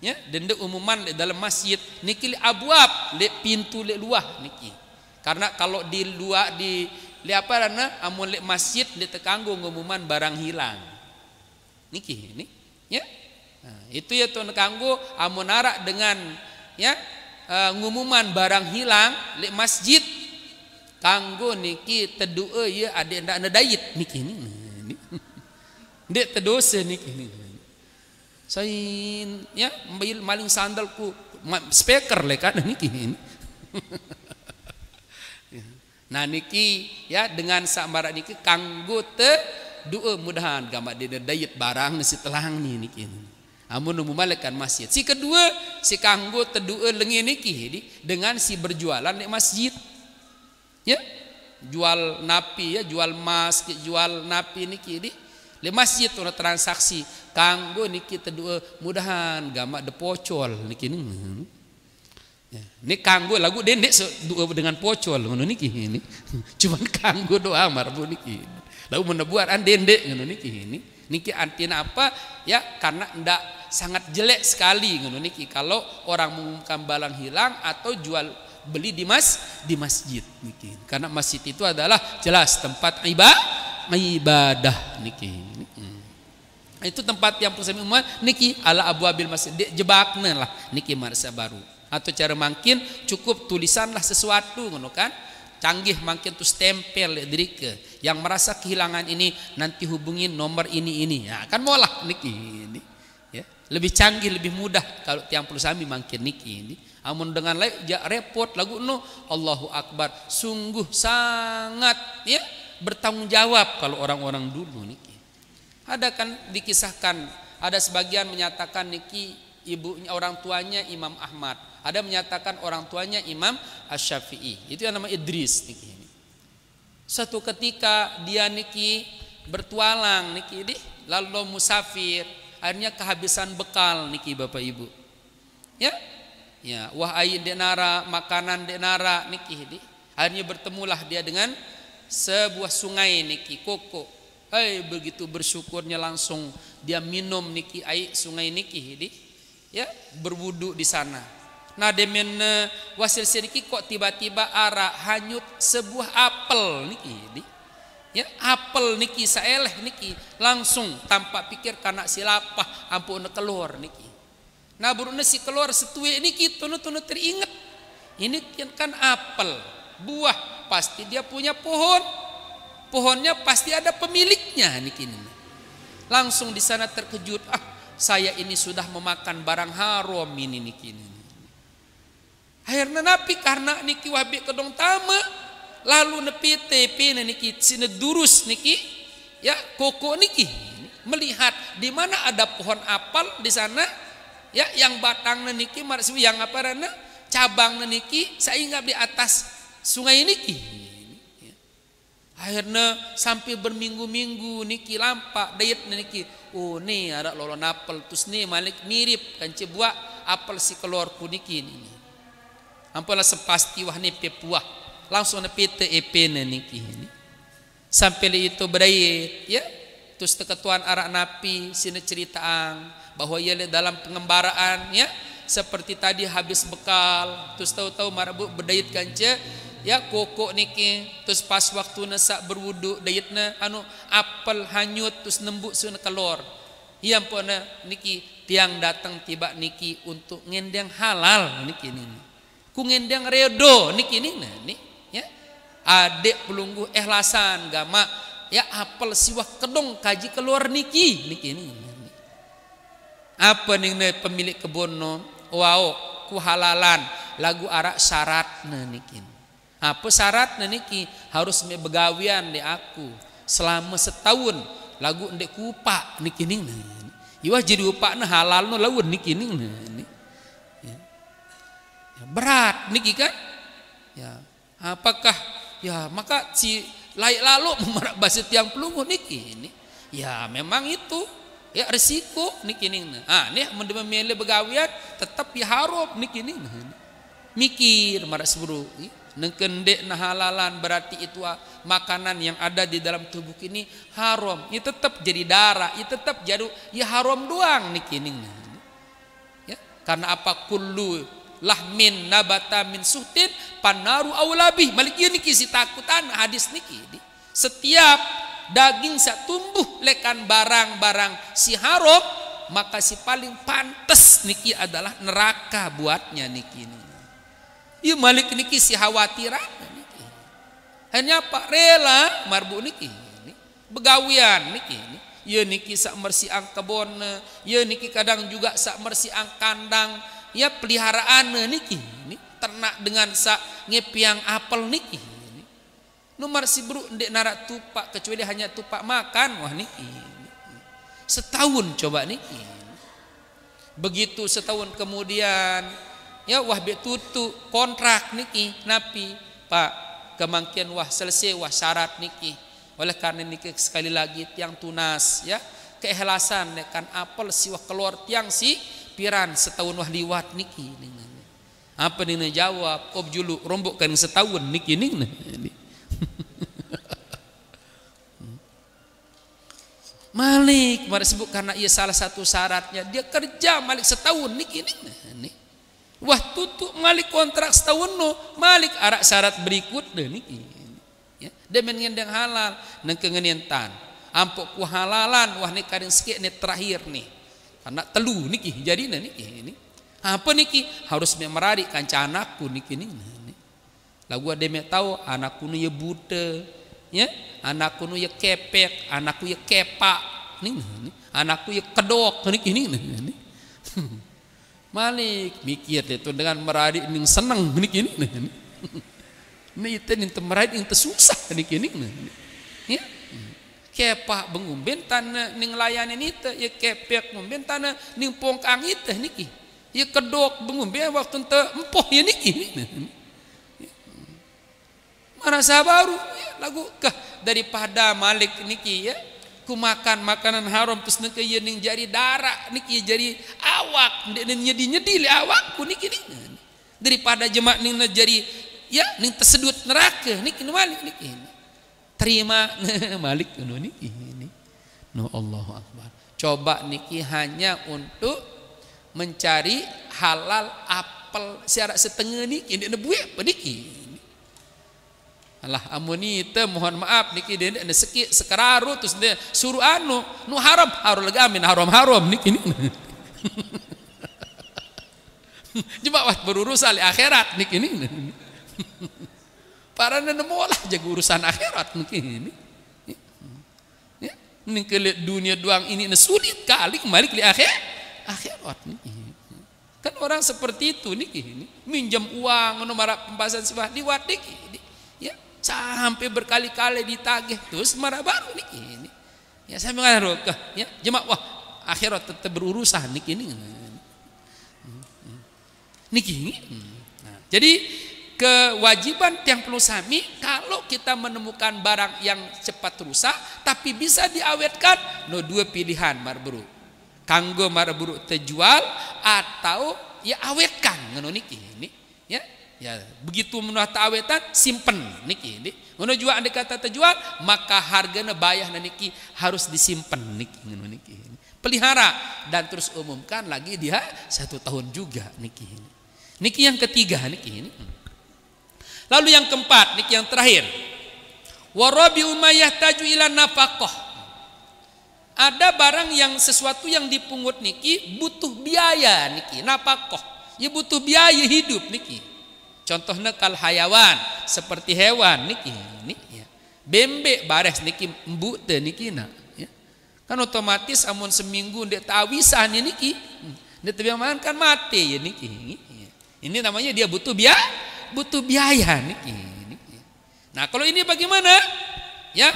Ya, dende umuman dalam masjid niki li abwab, le pintu le luah niki. Karena kalau di luar di apa rana amun le masjid le tekanggo ngumuman barang hilang. Niki ini ya. Nah, itu ya tuan kanggo amun arak dengan ya ngumuman barang hilang le masjid kanggo niki tedoe ya ade ndak ana dayit niki ni ndek tedose niki ni sain ya mbil maling sandalku speaker le kan niki ni. Nah niki ya dengan samara niki kanggo tedoe mudahan gamak de dayit barang nasi telang ni niki. Amun memalekan masjid. Si kedua si kanggo tedu'e lengi niki dengan si berjualan di masjid. Ya. Jual napi ya, jual emas, jual napi niki le masjid ono transaksi kanggo niki tedua mudahan gamak de pocol niki nih. Ini kanggo lagu dendek dua dengan pocol ngono niki ini. Cuman kanggo doa marbu niki. Lalu menebuaran dendek ngono niki ini. Niki artinya apa? Ya karena ndak sangat jelek sekali ngono niki kalau orang mengumumkan barang hilang atau jual beli di masjid niki. Karena masjid itu adalah jelas tempat ibadah niki. Itu tempat yang pusat umum niki ala abwabil masjid jebakna lah niki marsa baru. Atau cara mungkin cukup tulisanlah sesuatu ngono kan. Canggih makin tuh stempel diri ke yang merasa kehilangan ini nanti hubungin nomor ini ya kan molah niki ini ya lebih canggih lebih mudah kalau tiang puluh sami makin niki ini amun dengan repot lagu no Allahu Akbar sungguh sangat ya bertanggung jawab kalau orang-orang dulu niki ada kan dikisahkan ada sebagian menyatakan niki ibunya orang tuanya Imam Ahmad ada menyatakan orang tuanya Imam Asy-Syafi'i. Itu yang nama Idris niki. Satu ketika dia niki bertualang niki lalu musafir, akhirnya kehabisan bekal niki Bapak Ibu. Ya. Ya, wah ayin denara, makanan denara niki akhirnya bertemulah dia dengan sebuah sungai niki Koko. Begitu bersyukurnya langsung dia minum niki air sungai niki ya, berwudu di sana. Nah demen wasil sedikit kok tiba-tiba arah hanyut sebuah apel niki ya apel niki saeleh niki langsung tanpa pikir karena silapah ampun keluar niki nah burune si keluar setue niki tunu teringat ini kan apel buah pasti dia punya pohonnya pasti ada pemiliknya niki langsung di sana terkejut saya ini sudah memakan barang haram ini niki akhirnya napi karena niki wabi kedong tama lalu nepi tepi niki sine durus niki ya Koko niki melihat di mana ada pohon apel di sana ya yang batang niki marsu yang apa rana cabang niki sehingga di atas sungai niki akhirnya sampai berminggu-minggu niki lampak dayet niki nih ada lolon apel terus nih malik mirip kan cebuak apel si keluarku niki ini ampala sepasti wah ni pepuah langsung na pete epene niki ini sampai itu berdayet ya terus ketuan arak napi sini ceritaan bahwa ia dalam pengembaraan ya seperti tadi habis bekal terus tahu-tahu marabu berdayet kanca ya Koko niki terus pas waktu nasak berwudu dayetna apel hanyut terus nembuk suna kelor iya pona niki tiang datang tiba niki untuk ngendeng halal niki ini ku ngendeng redo niki nih ya adek pelunggu ikhlasan gama ya apel siwah kedong kaji keluar niki nih apa nih pemilik kebun no wow ku halalan lagu arak syarat niki apa syarat niki harus me begawian di aku selama setahun lagu ndek kupak niki nih iwah jadi upak na halal no lawan niki nih berat niki kan ya apakah ya maka si layak lalu memerak basi tiang pelunggu niki ini ya memang itu ya resiko niki nih nih memilih begawian tetap ya haram niki nih mikir marak seburu nengkendek nah halalan berarti itu makanan yang ada di dalam tubuh ini haram ya tetap jadi darah ya tetap jadi ya haram doang niki nih ya karena apa kullu lahmin nabata min suhtin panaru awlabih maliki niki si takutan hadis niki setiap daging sak tumbuh lekan barang-barang si haram maka si paling pantas niki adalah neraka buatnya niki iya malik niki si khawatiran niki hanya apa rela marbu niki begawian niki iya niki sak mersi ang kebon iya niki kadang juga sak mersi ang kandang ya peliharaan niki ternak dengan sak ngepiang apel niki nomor si bro ndek narak tupak kecuali hanya tupak makan wah niki setahun coba niki begitu setahun kemudian ya wah be tutu kontrak niki napi pak kemangkian wah selesai wah syarat niki Oleh karena niki sekali lagi tiang tunas ya keikhlasan nekan apel siwah keluar tiang si piran setahun wah liwat niki. Apa nih jawab ob julu rombok kan setahun niki nih. Malik mari sebut karena ia salah satu syaratnya dia kerja Malik setahun niki nih. Wah tutup Malik kontrak setahun no Malik arak syarat berikut deh niki. Ya, dia mengendang halal nang kengenian ampuk ku halalan wah nih kadang sikit nih terakhir nih. Karena telu niki jadi niki ini. Apa niki harus merari kanca anakku niki nih. Lagu ada me tahu anakku nu ya buta, ya anakku nu ya kepek, anakku ya kepak, nih, anakku ya kedok niki nih. Malik mikir itu dengan merari ning seneng niki nih. Nih itu nih merari ning tersusah niki nih. Ya. Kepak bengumben tanah ning layanan itu ya kepek ngumben tanah ning pongkang itu niki ya kedok bengumben waktu ente empoh ya niki merasa baru ya, lagu kah daripada Malik niki ya ku makan makanan haram terus niki ya ning jari darah niki jadi awak nyedi le awakku niki daripada jemak ning jari ya ning tersedut neraka niki Malik niki terima Malik niki ini no Allahu Akbar coba niki hanya untuk mencari halal apel syarat setengah niki dia buih apa niki alah amuni itu mohon maaf niki dia ada sekit sekeraru terus dia suruh anu nu haram harus lagi amin haram niki cuma wat berurusan di akhirat niki para nenemolah jaga urusan akhirat mungkin ini. Ya, ini ke dunia doang ini sulit kali kembali ke akhirat nih. Kan orang seperti itu nih ini minjam uang nomor pembahasan sifat liwat nih. Ya, sampai berkali-kali ditagih terus marah baru nih ini. Ya saya mengaruh ya jemaah wah akhirat tetap berurusan nih ini. Niki. Nah, jadi kewajiban tiang perlu sami kalau kita menemukan barang yang cepat rusak tapi bisa diawetkan no dua pilihan marburu kanggo marburu terjual atau ya awetkan ngono niki ini ya begitu menurut awetan simpen niki ini ngono juga andai kata terjual maka harganya bayar niki harus disimpan niki ngono niki pelihara dan terus umumkan lagi dia 1 tahun juga niki yang ketiga niki ini. Lalu yang keempat, niki yang terakhir. Warabi umayyah taju ila nafaqah. Ada barang yang sesuatu yang dipungut niki butuh biaya niki, nafaqah. Ya butuh biaya hidup niki. Contohnya kal hayawan, seperti hewan niki ya. Bembek bares niki embut teh niki na ya. Kan otomatis amun seminggu ndek tawisan niki. Ndek teu mangan kan mati ya niki. Ini namanya dia butuh biaya niki. Nah kalau ini bagaimana? Ya,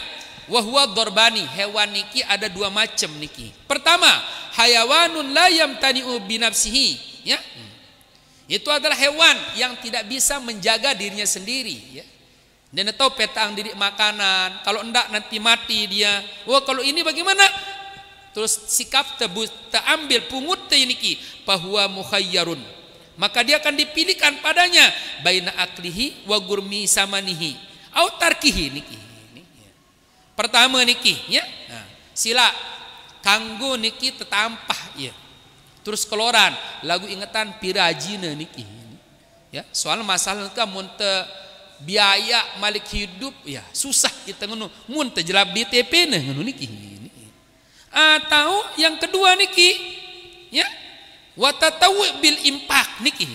wahwa dorbani hewan niki ada 2 macam niki. Pertama, hayawanun la yamtani'u binafsihi. Ya, itu adalah hewan yang tidak bisa menjaga dirinya sendiri. Ya, dan tahu petang diri makanan. Kalau enggak nanti mati dia. Wah kalau ini bagaimana? Terus sikap terambil pungut niki. Bahwa mukhayyarun. Maka dia akan dipilihkan padanya baina aklihi wa gurmi samanihi au tarkihi niki. Pertama niki ya. Nah, sila kanggo niki tetampah ya. Terus keluaran lagu ingatan pirajina niki. Ya, soal masalah ka mun teu biaya malik hidup ya susah kita ngono. Mun teu jelab di TP nah ngono niki. Atau yang kedua niki ya watatawu bil impak niki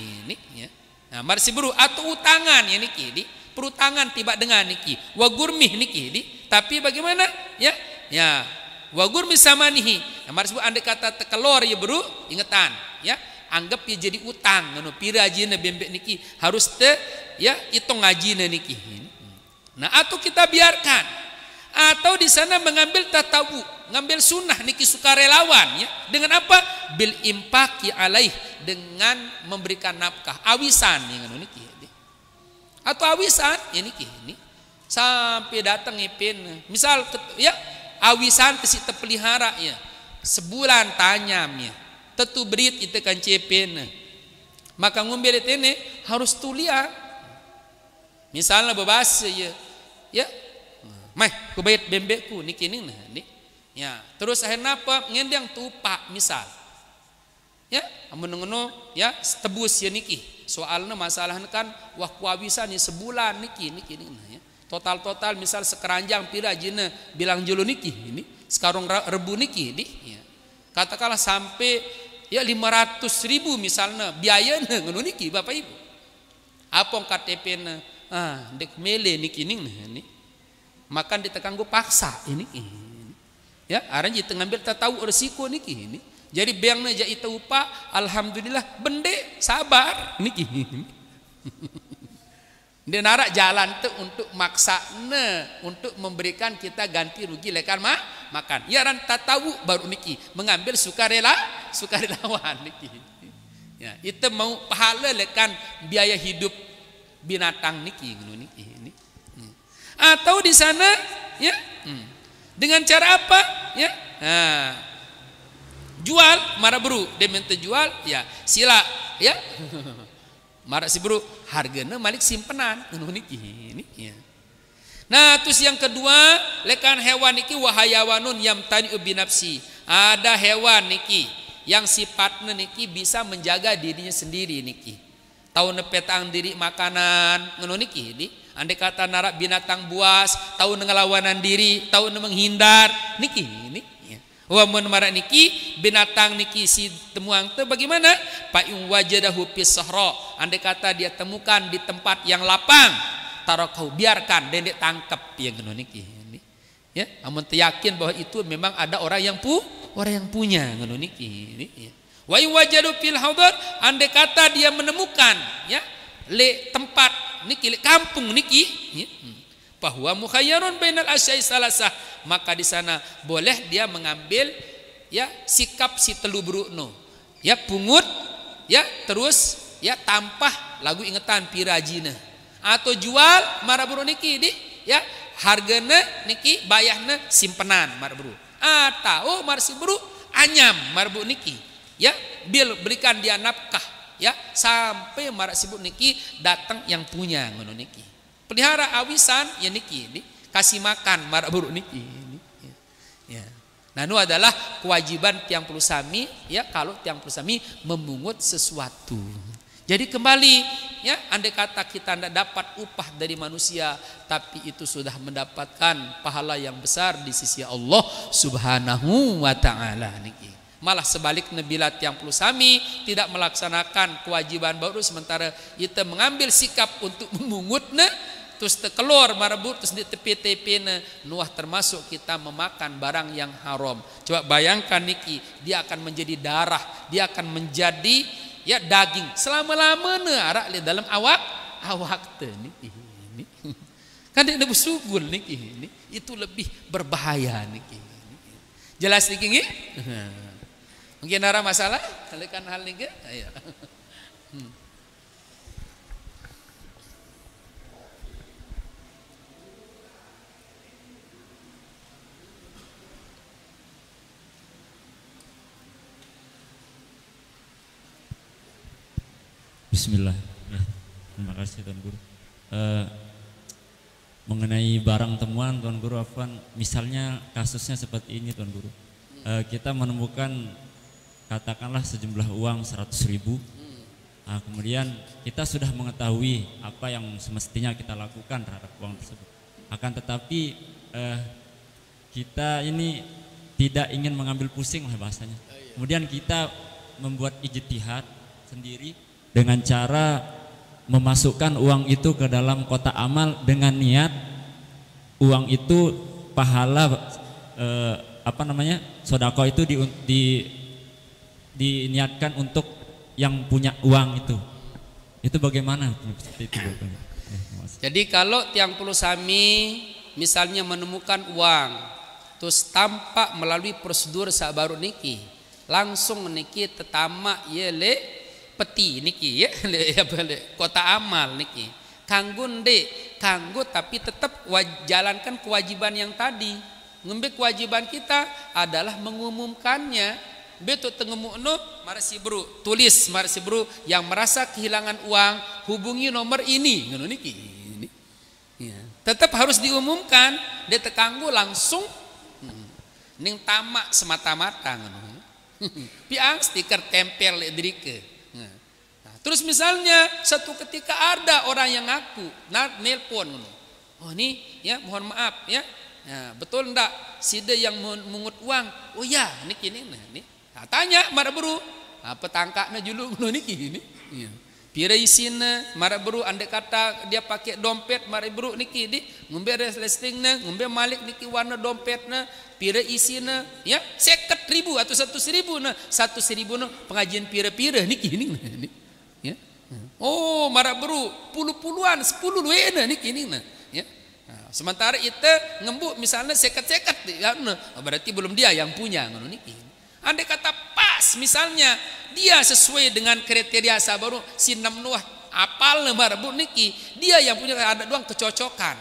ya. Nah marsi buru atau utangan ya niki di perutangan tiba dengan niki wa gurmih niki di tapi bagaimana ya wa gurmi samanihi nah marsi buru andai kata tekelor ya bro ingetan ya anggap ya jadi utang ngono pirajina bembek niki harus te ya hitung ngajina niki. Nah atau kita biarkan atau di sana mengambil tatawu ngambil sunnah niki sukarelawan ya dengan apa bil impaki alaih dengan memberikan nafkah awisan ya niki atau awisan ya niki ini sampai datang ipin. Misal ya awisan tesi terpelihara ya sebulan tanyam ya tetu berit itu kan cepin. Maka ngumbel ini harus tulia. Misalnya bebas ya mah kubayat bembeku niki ning nah nih ya terus akhirnya apa ngendang tupak misal ya amun ngono ya tebus ya niki soalnya masalahnya kan wah kuawisan nih sebulan niki nah ya total misal sekeranjang pira jina bilang julu niki ini sekarang rebu niki ini ya katakanlah sampai ya 500.000 misalnya biayanya ngono niki Bapak Ibu apong KTP na dek mele niki ning nah ini makan ditekan gue paksa ini ya aran jita ngambil tak tahu resiko niki ini jadi beangna ja itu upah alhamdulillah bende sabar niki dia narak jalan tuh untuk maksana untuk memberikan kita ganti rugi lekan makan ya ran tak tahu baru niki mengambil sukarelawan niki ya itu mau pahala lekan biaya hidup binatang niki ini atau di sana ya dengan cara apa ya jual marah bro demente jual ya sila ya marah si bro harganya malik simpenan niki ya. Nah terus yang kedua lekan hewan niki wahayawanun yamtani binafsi ada hewan niki yang sifatnya niki bisa menjaga dirinya sendiri niki tahu nepetang diri makanan ngono niki ini andai kata narak binatang buas tahu ngelawanan diri tahu menghindar niki ini wa mun marak niki binatang niki si temuang teh bagaimana pa in wajadahu fis sahra andai kata dia temukan di tempat yang lapang tarakau biarkan dendek tangkap yang ngono niki ini ya amun yakin bahwa itu memang ada orang yang punya ngono niki ini ya. Wa in wajadu fil haudar andai kata dia menemukan ya le tempat niki le kampung niki ya. Bahwa mukhayyarun bainal asyai salasah maka di sana boleh dia mengambil ya sikap si telu brukno ya pungut ya terus ya tampah lagu ingetan pirajina atau jual maraburu niki di ya hargana niki bayahna simpenan maraburu atau marsiburu anyam marabu niki ya bil berikan dia nafkah ya sampai marasibuk niki datang yang punya ngono niki pelihara awisan ya niki kasih makan marak buruk niki ya. Nah itu adalah kewajiban tiang pelusami ya kalau tiang pelusami memungut sesuatu. Jadi kembali ya andai kata kita tidak dapat upah dari manusia tapi itu sudah mendapatkan pahala yang besar di sisi Allah Subhanahu wa taala niki. Malah sebaliknya bila tiang pelusami tidak melaksanakan kewajiban baru sementara kita mengambil sikap untuk memungutnya terus keluar marabut terus di tepi-tepi nuah termasuk kita memakan barang yang haram. Coba bayangkan niki dia akan menjadi darah, dia akan menjadi ya daging selama-lamanya arak di dalam awak teh niki. Kan dia bersugul niki ini itu lebih berbahaya niki. Jelas niki nggih? Mungkin ada masalah kalikan hal niki? Ayo. Bismillah. Ya, terima kasih Tuan Guru. Mengenai barang temuan Tuan Guru Afwan, misalnya kasusnya seperti ini Tuan Guru. Kita menemukan katakanlah sejumlah uang 100.000. Kemudian kita sudah mengetahui apa yang semestinya kita lakukan terhadap uang tersebut. Akan tetapi kita ini tidak ingin mengambil pusing lah bahasanya. Kemudian kita membuat ijtihad sendiri dengan cara memasukkan uang itu ke dalam kotak amal dengan niat uang itu pahala sodako itu diniatkan untuk yang punya uang itu bagaimana? Seperti itu. Jadi kalau tiang pelusami misalnya menemukan uang terus tampak melalui prosedur sabaru niki langsung niki tetama ye le peti niki ya kota amal niki Kanggo ndek, kanggo tapi tetap jalankan kewajiban yang tadi. Ngembe kewajiban kita adalah mengumumkannya. Betul tengemukno marasi bro, tulis marasi bro yang merasa kehilangan uang hubungi nomor ini. Ngono niki. Ya. Tetap harus diumumkan. Dia tekanggo langsung ning tamak semata-mata ngono. Piang stiker tempel dirike. Nah, terus misalnya satu ketika ada orang yang ngaku, nelpon ngono. Oh ini ya mohon maaf ya. Nah, betul ndak sida yang mengut uang? Oh ya, niki nih. Nah, tanya marah buru. Apa tangkaknya julu ngono niki ini? Ya. Pira isina marah buru andai kata dia pakai dompet marah buru niki di ngombe reslistingna ngombe malik niki warna dompetna pira isina ya 50.000 atau 100.000 nah 100.000 nah pengajian pira-pira niki ya. Oh marah buru puluh-puluhan 10 luena niki nah ya. Nah, sementara itu ngembuk misalnya sekat-sekat ya, nah, berarti belum dia yang punya ngono niki. Andai kata pas misalnya dia sesuai dengan kriteria sabaru sinam nuah apal lembar bu niki dia yang punya ada doang kecocokan.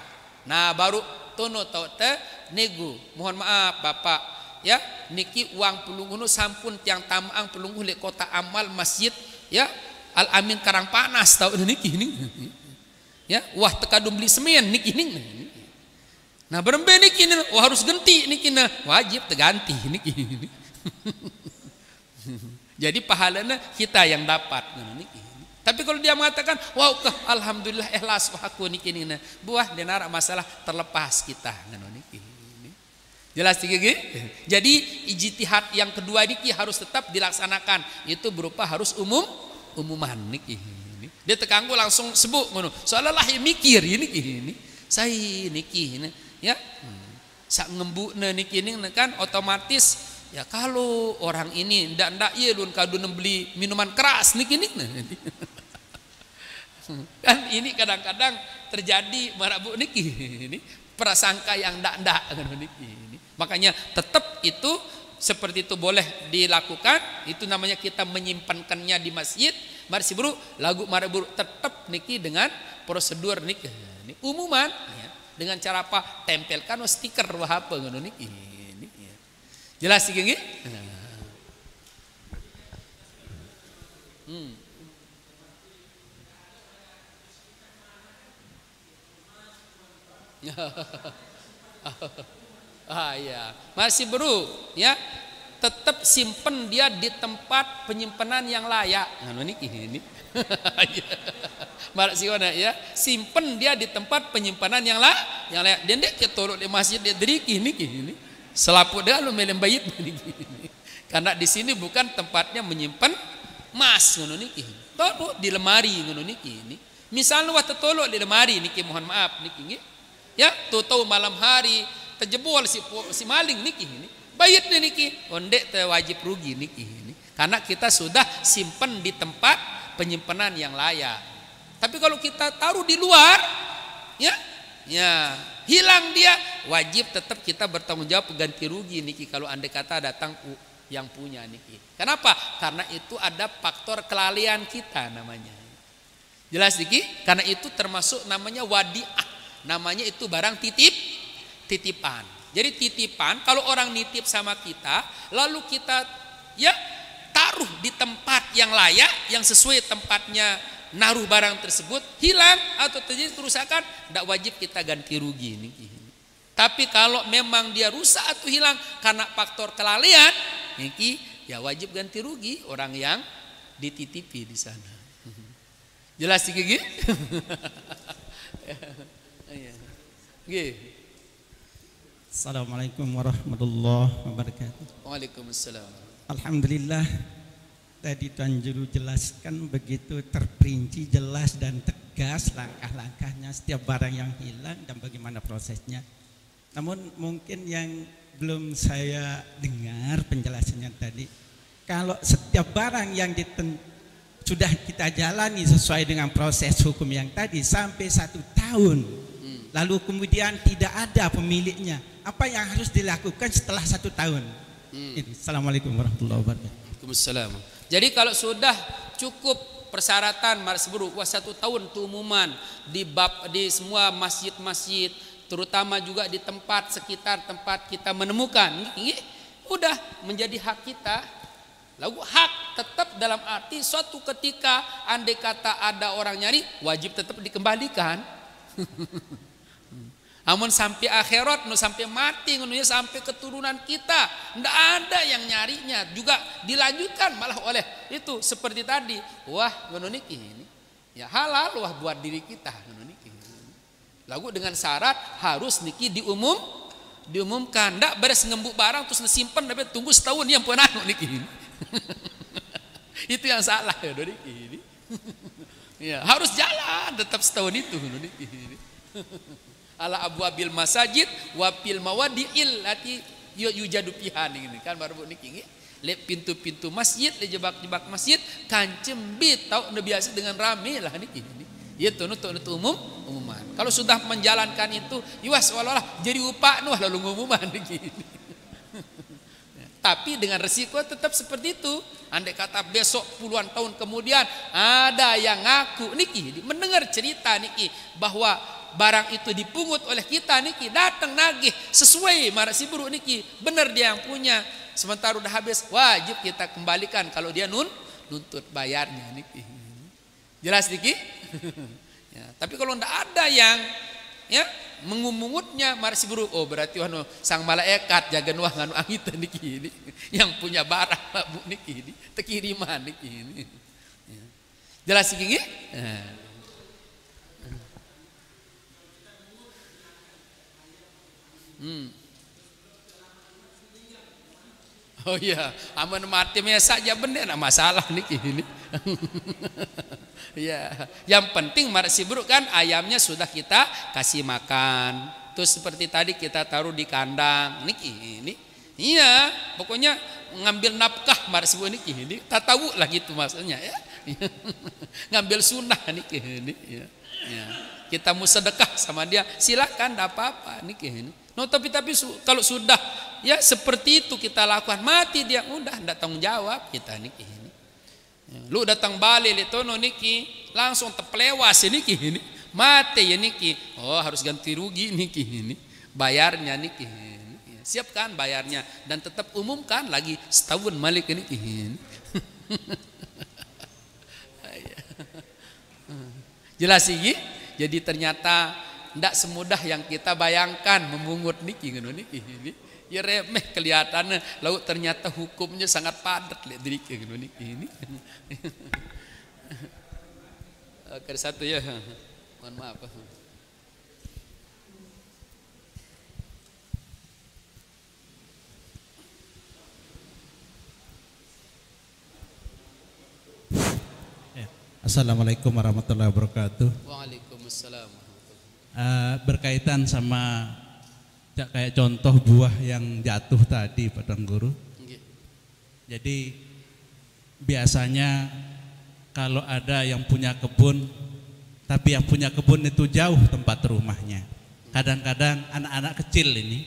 Nah baru tono tau te nego mohon maaf bapak ya niki uang pelungguno sampun tiang tamaang pelungguh lek kota amal masjid ya Al Amin Karangpanas tahu niki ini ya wah tekadum beli semen niki ini. Nah berembe niki ini wah harus ganti niki nah wajib terganti niki ini. Jadi pahalanya kita yang dapat. Tapi kalau dia mengatakan, wow, alhamdulillah ikhlas wah aku niki nah buah denara masalah terlepas kita. Jelas tinggi? Jadi ijtihad yang kedua niki harus tetap dilaksanakan. Itu berupa harus umuman niki. Dia tekanggu langsung sebut ngono. Soalnya lah mikir ini. Saya niki ya. Sak ngembukna niki kan otomatis ya kalau orang ini ndak iya lun kadu beli minuman keras niki kan ini kadang-kadang terjadi marabu niki ini prasangka yang ndak niki. Makanya tetap itu seperti itu boleh dilakukan, itu namanya kita menyimpankannya di masjid. Marsi bro lagu marabu tetap niki dengan prosedur niki umuman ya. Dengan cara apa? Tempelkan stiker wah apa ngono niki. Jelas sih gini? Ya masih bro ya tetap simpen dia di tempat penyimpanan yang layak. Nah ini. Marak siwana ya simpen dia di tempat penyimpanan yang layak. Dendek ketolok di masjid dia deriki ini. Selaput dia lu melem bayit karena di sini bukan tempatnya menyimpan emas ngono niki. Taruh di lemari ngono niki. Misalnya waktu tolok di lemari niki mohon maaf niki. Ya, tahu malam hari terjebol si maling niki. Bayitnya niki. Ondek wajib rugi niki. Karena kita sudah simpan di tempat penyimpanan yang layak. Tapi kalau kita taruh di luar ya hilang dia wajib tetap kita bertanggung jawab ganti rugi niki kalau andai kata datang yang punya niki. Kenapa? Karena itu ada faktor kelalaian kita namanya. Jelas niki? Karena itu termasuk namanya wadiah. Namanya itu barang titipan. Jadi titipan kalau orang nitip sama kita lalu kita ya taruh di tempat yang layak yang sesuai tempatnya naruh barang tersebut hilang atau terjadi kerusakan tidak wajib kita ganti rugi niki. Tapi kalau memang dia rusak atau hilang karena faktor kelalaian niki ya wajib ganti rugi orang yang dititipi di sana. Jelas sih gigi? Assalamualaikum warahmatullahi wabarakatuh. Waalaikumsalam. Alhamdulillah tadi Tuan Juru jelaskan begitu terperinci, jelas dan tegas langkah-langkahnya setiap barang yang hilang dan bagaimana prosesnya. Namun mungkin yang belum saya dengar penjelasannya tadi, kalau setiap barang yang sudah kita jalani sesuai dengan proses hukum yang tadi sampai 1 tahun, lalu kemudian tidak ada pemiliknya, apa yang harus dilakukan setelah 1 tahun? Assalamualaikum warahmatullahi wabarakatuh. Waalaikumsalam. Jadi kalau sudah cukup persyaratan marsiburu. Wah 1 tahun itu umuman di semua masjid-masjid, terutama juga di tempat sekitar tempat kita menemukan. Udah menjadi hak kita. Lalu hak tetap dalam arti suatu ketika andai kata ada orang nyari, wajib tetap dikembalikan. Amun sampai akhirat, sampai mati, sampai keturunan kita, ndak ada yang nyarinya, juga dilanjutkan malah oleh itu seperti tadi. Wah, niki ini ya halal wah buat diri kita. Niki. Lalu dengan syarat harus niki diumumkan, ndak beres ngembuk barang terus simpen tapi tunggu setahun yang pernah niki. Itu yang salah ya niki. Ya, harus jalan tetap setahun itu niki. Ala abwabil masajid wa fil mawadi'il lati yujadu pihan ini kan baru niki le pintu-pintu masjid le jebak-jebak masjid kancem bit tau biasa dengan rame lah niki itu umuman. Kalau sudah menjalankan itu iwas seolah-olah jadi upah nuh lalu ngumuman niki. Tapi dengan resiko tetap seperti itu. Andai kata besok puluhan tahun kemudian ada yang ngaku niki mendengar cerita niki bahwa barang itu dipungut oleh kita niki, datang nagih sesuai marsiburu niki, benar dia yang punya, sementara udah habis wajib kita kembalikan kalau dia nuntut bayarnya niki. Jelas niki? Ya, tapi kalau ndak ada yang ya mengumungutnya marsiburu, oh berarti wano sang malaikat jaga nuah nganu angit niki ini yang punya barang bu niki ini tekiriman niki ini. Ya. Jelas niki? Ya. Oh iya, aman mati saja bener, nah masalah nih ini. Ya, yang penting marsiburu kan ayamnya sudah kita kasih makan. Terus seperti tadi kita taruh di kandang, ini. Iya, pokoknya ngambil nafkah marsiburu ini. Tak tahu lah gitu maksudnya ya. Ngambil sunnah ini. Ya. Ya. Kita mau sedekah sama dia, silakan, tidak apa-apa ini. No, tapi kalau sudah ya seperti itu kita lakukan, mati dia udah tidak tanggung jawab kita niki ini. Lu datang balik itu no niki langsung terpelewas niki ini, mati ya niki. Oh harus ganti rugi niki ini, bayarnya niki ini. Siapkan bayarnya dan tetap umumkan lagi setahun malik niki ini. Jelas ini. Jadi ternyata tidak semudah yang kita bayangkan memungut niki ini. Ya remeh kelihatannya, lalu ternyata hukumnya sangat padat lihat niki ini. Oke satu ya, mohon maaf. Assalamualaikum warahmatullahi wabarakatuh. Waalaikumsalam. Berkaitan sama kayak contoh buah yang jatuh tadi Pak Tuan Guru. Jadi biasanya kalau ada yang punya kebun, tapi yang punya kebun itu jauh tempat rumahnya. Kadang-kadang anak-anak kecil ini,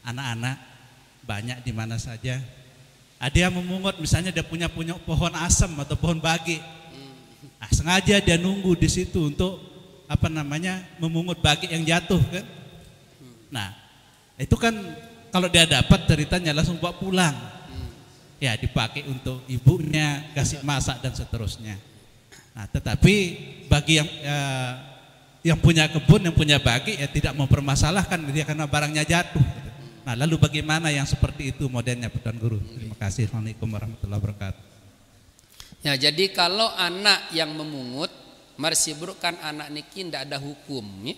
anak-anak banyak di mana saja. Ada yang memungut, misalnya dia punya pohon asam atau pohon bage. Sengaja dia nunggu di situ untuk memungut bagi yang jatuh kan. Nah itu kan kalau dia dapat ceritanya langsung bawa pulang, ya dipakai untuk ibunya, kasih masak dan seterusnya. Nah tetapi bagi yang punya kebun, yang punya bagi ya tidak mempermasalahkan dia karena barangnya jatuh. Nah lalu bagaimana yang seperti itu modelnya Pak Tuan Guru? Terima kasih. Assalamualaikum warahmatullahi wabarakatuh. Ya jadi kalau anak yang memungut marsiburu kan anak niki tidak ada hukum ya.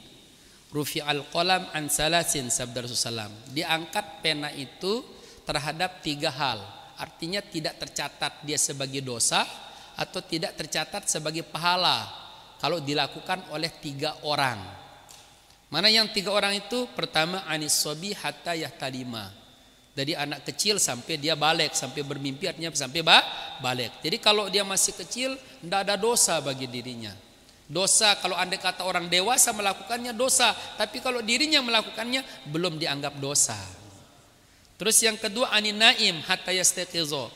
Rufi al-qalam an salasin sabda Rasulullah. Diangkat pena itu terhadap 3 hal. Artinya tidak tercatat dia sebagai dosa atau tidak tercatat sebagai pahala kalau dilakukan oleh 3 orang. Mana yang 3 orang itu? Pertama anis sobi hatta yahtalima. Dari anak kecil sampai dia balik, sampai bermimpi artinya sampai balik. Jadi kalau dia masih kecil tidak ada dosa bagi dirinya. Dosa kalau andai kata orang dewasa melakukannya dosa, tapi kalau dirinya melakukannya belum dianggap dosa. Terus yang kedua anin naim hatta yastaqizo,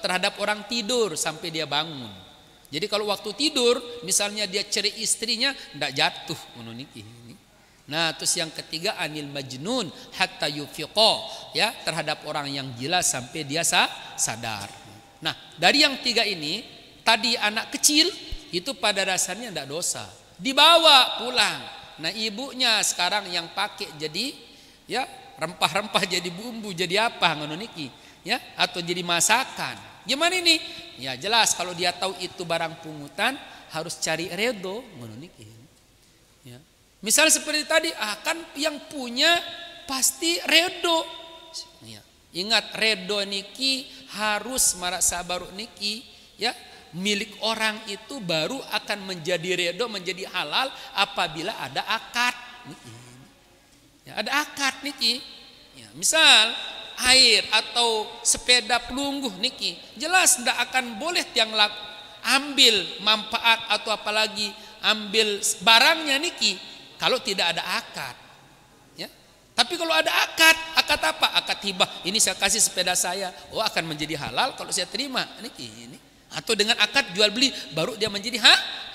terhadap orang tidur sampai dia bangun. Jadi kalau waktu tidur misalnya dia cerai istrinya ndak jatuh ngono niki. Nah, terus yang ketiga anil majnun hatta yufiqo, ya, terhadap orang yang gila sampai dia sadar. Nah, dari yang tiga ini tadi anak kecil itu pada dasarnya ndak dosa. Dibawa pulang. Nah, ibunya sekarang yang pakai jadi ya rempah-rempah jadi bumbu jadi apa ngono niki, ya, atau jadi masakan. Gimana ini? Ya jelas kalau dia tahu itu barang pungutan harus cari redo ngono niki. Ya. Misal seperti tadi, kan yang punya pasti redo. Ya. Ingat redo niki harus marasa baru niki, ya, milik orang itu baru akan menjadi redo, menjadi halal apabila ada akad. Ya, ada akad niki. Ya, misal air atau sepeda pelungguh niki, jelas tidak akan boleh tiang ambil manfaat atau apalagi ambil barangnya niki kalau tidak ada akad. Ya. Tapi kalau ada akad apa? Akad hibah. Ini saya kasih sepeda saya, oh akan menjadi halal kalau saya terima niki ini. Atau dengan akad jual beli baru dia menjadi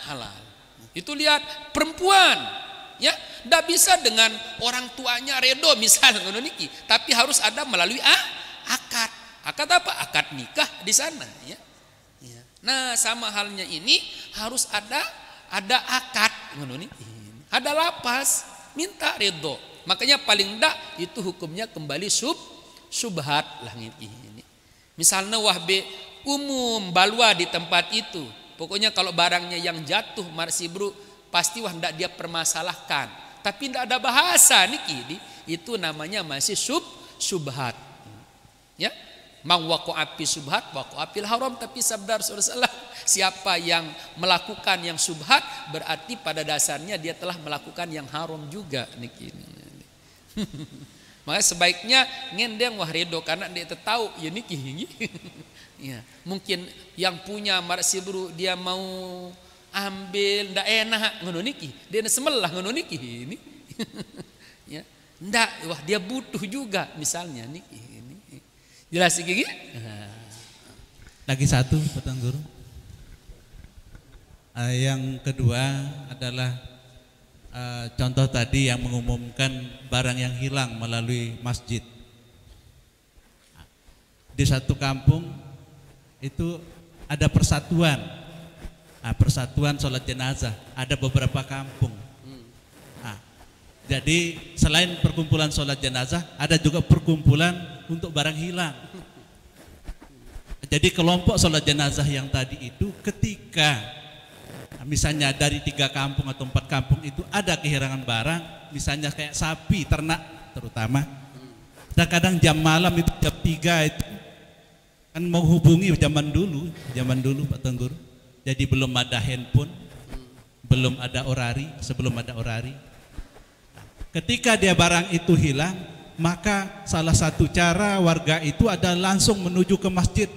halal. Itu lihat perempuan, ya, tidak bisa dengan orang tuanya redo misal ngono niki, tapi harus ada melalui akad. Akad apa? Akad nikah di sana, ya. Ya. Nah, sama halnya ini harus ada akad ngono niki. Ada lapas, minta redo. Makanya paling ndak itu hukumnya kembali subhat lah ini. Misalnya wahbe umum balwa di tempat itu. Pokoknya kalau barangnya yang jatuh marsibru pasti wah ndak dia permasalahkan. Tapi ndak ada bahasa niki, itu namanya masih subhat. Ya. Mang waqa'a fi subhat waqa'a fil haram, tapi sabda Rasulullah siapa yang melakukan yang subhat berarti pada dasarnya dia telah melakukan yang haram juga niki. Maka sebaiknya ngendeng wah redo karena dia tahu ya niki. Ya, mungkin yang punya marsibru dia mau ambil ndak enak ngono niki, dia semelah ngono niki ini. Ya, ndak wah dia butuh juga misalnya niki ini. Jelas iki? Lagi satu Tuan Guru. Yang kedua adalah contoh tadi yang mengumumkan barang yang hilang melalui masjid. Di satu kampung itu ada persatuan. Persatuan sholat jenazah, ada beberapa kampung. Jadi selain perkumpulan sholat jenazah, ada juga perkumpulan untuk barang hilang. Jadi kelompok sholat jenazah yang tadi itu ketika misalnya dari 3 kampung atau 4 kampung itu ada kehilangan barang, misalnya kayak sapi, ternak terutama. Kadang jam malam itu jam 3 itu kan mau hubungi zaman dulu Pak Tuan Guru. Jadi belum ada handphone, belum ada orari, sebelum ada orari. Ketika dia barang itu hilang, maka salah satu cara warga itu adalah langsung menuju ke masjid.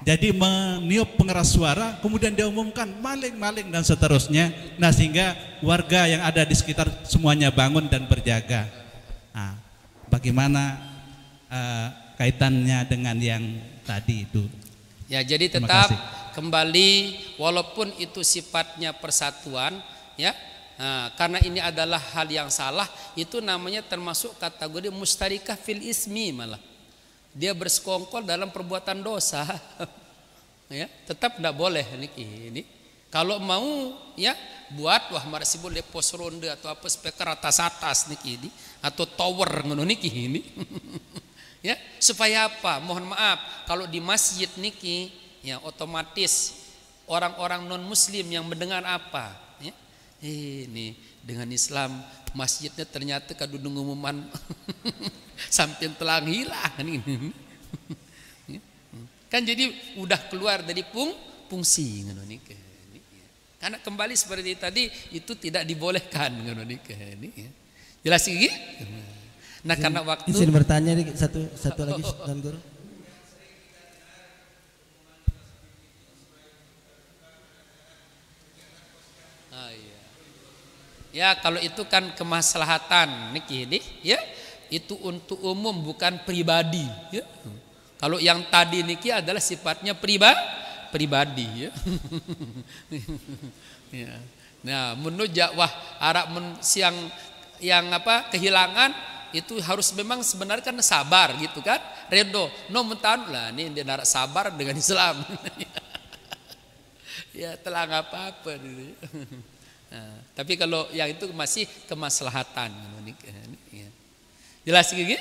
Jadi meniup pengeras suara, kemudian dia umumkan maling-maling dan seterusnya. Nah, sehingga warga yang ada di sekitar semuanya bangun dan berjaga. Nah, bagaimana kaitannya dengan yang tadi itu? Ya, jadi tetap kembali walaupun itu sifatnya persatuan, ya. Nah, karena ini adalah hal yang salah, itu namanya termasuk kategori mustarikah fil ismi, malah dia bersekongkol dalam perbuatan dosa. Ya, tetap tidak boleh ini. Kalau mau ya buat wah marsibul pos ronde atau apa speaker atas niki atau tower ngono niki ini. Ya, supaya apa? Mohon maaf kalau di masjid niki ya otomatis orang-orang non muslim yang mendengar apa? Ini dengan Islam masjidnya ternyata kadudung umuman sampai telang hilang ini. Kan jadi udah keluar dari fungsi ngono niki. Karena kembali seperti tadi itu tidak dibolehkan ngono niki. Jelas iki? Nah, karena waktu izin bertanya satu lagi Tuan Guru. Ya, kalau itu kan kemaslahatan niki, ya. Itu untuk umum bukan pribadi, ya. Kalau yang tadi niki adalah sifatnya pribadi. pribadi ya. Ya. Nah, menujak wah Arab siang yang apa kehilangan itu harus memang sebenarnya kan sabar gitu kan, redo no mentan lah ini dia narak sabar dengan Islam. Ya telah apa-apa gitu. Nah, tapi kalau yang itu masih kemaslahatan. Jelas gini?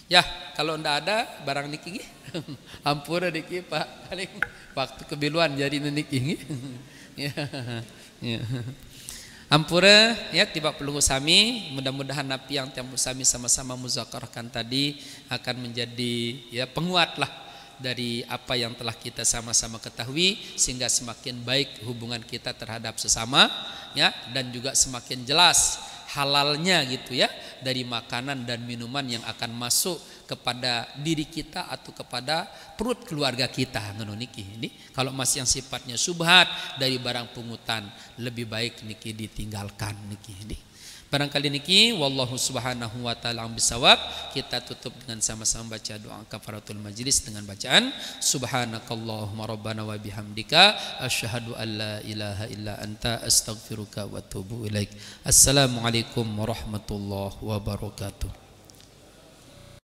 Ya kalau ndak ada barang niki, ampura niki Pak, paling waktu kebiluan jadi niki. Ya, ya. Ampura ya tiba perlu sami, mudah-mudahan napi yang tiap sami sama-sama muzakarahkan tadi akan menjadi ya penguat lah dari apa yang telah kita sama-sama ketahui, sehingga semakin baik hubungan kita terhadap sesama ya, dan juga semakin jelas halalnya gitu ya dari makanan dan minuman yang akan masuk kepada diri kita atau kepada perut keluarga kita. Ini kalau masih yang sifatnya subhat dari barang pungutan lebih baik niki ditinggalkan niki. Barangkali niki wallahu subhanahu wa ta'ala bisawab. Kita tutup dengan sama-sama baca doa kafaratul majlis dengan bacaan subhanakallahumma rabbana wa bihamdika asyhadu an la ilaha illa anta astaghfiruka wa atubu ilaik. Assalamualaikum warahmatullahi wabarakatuh.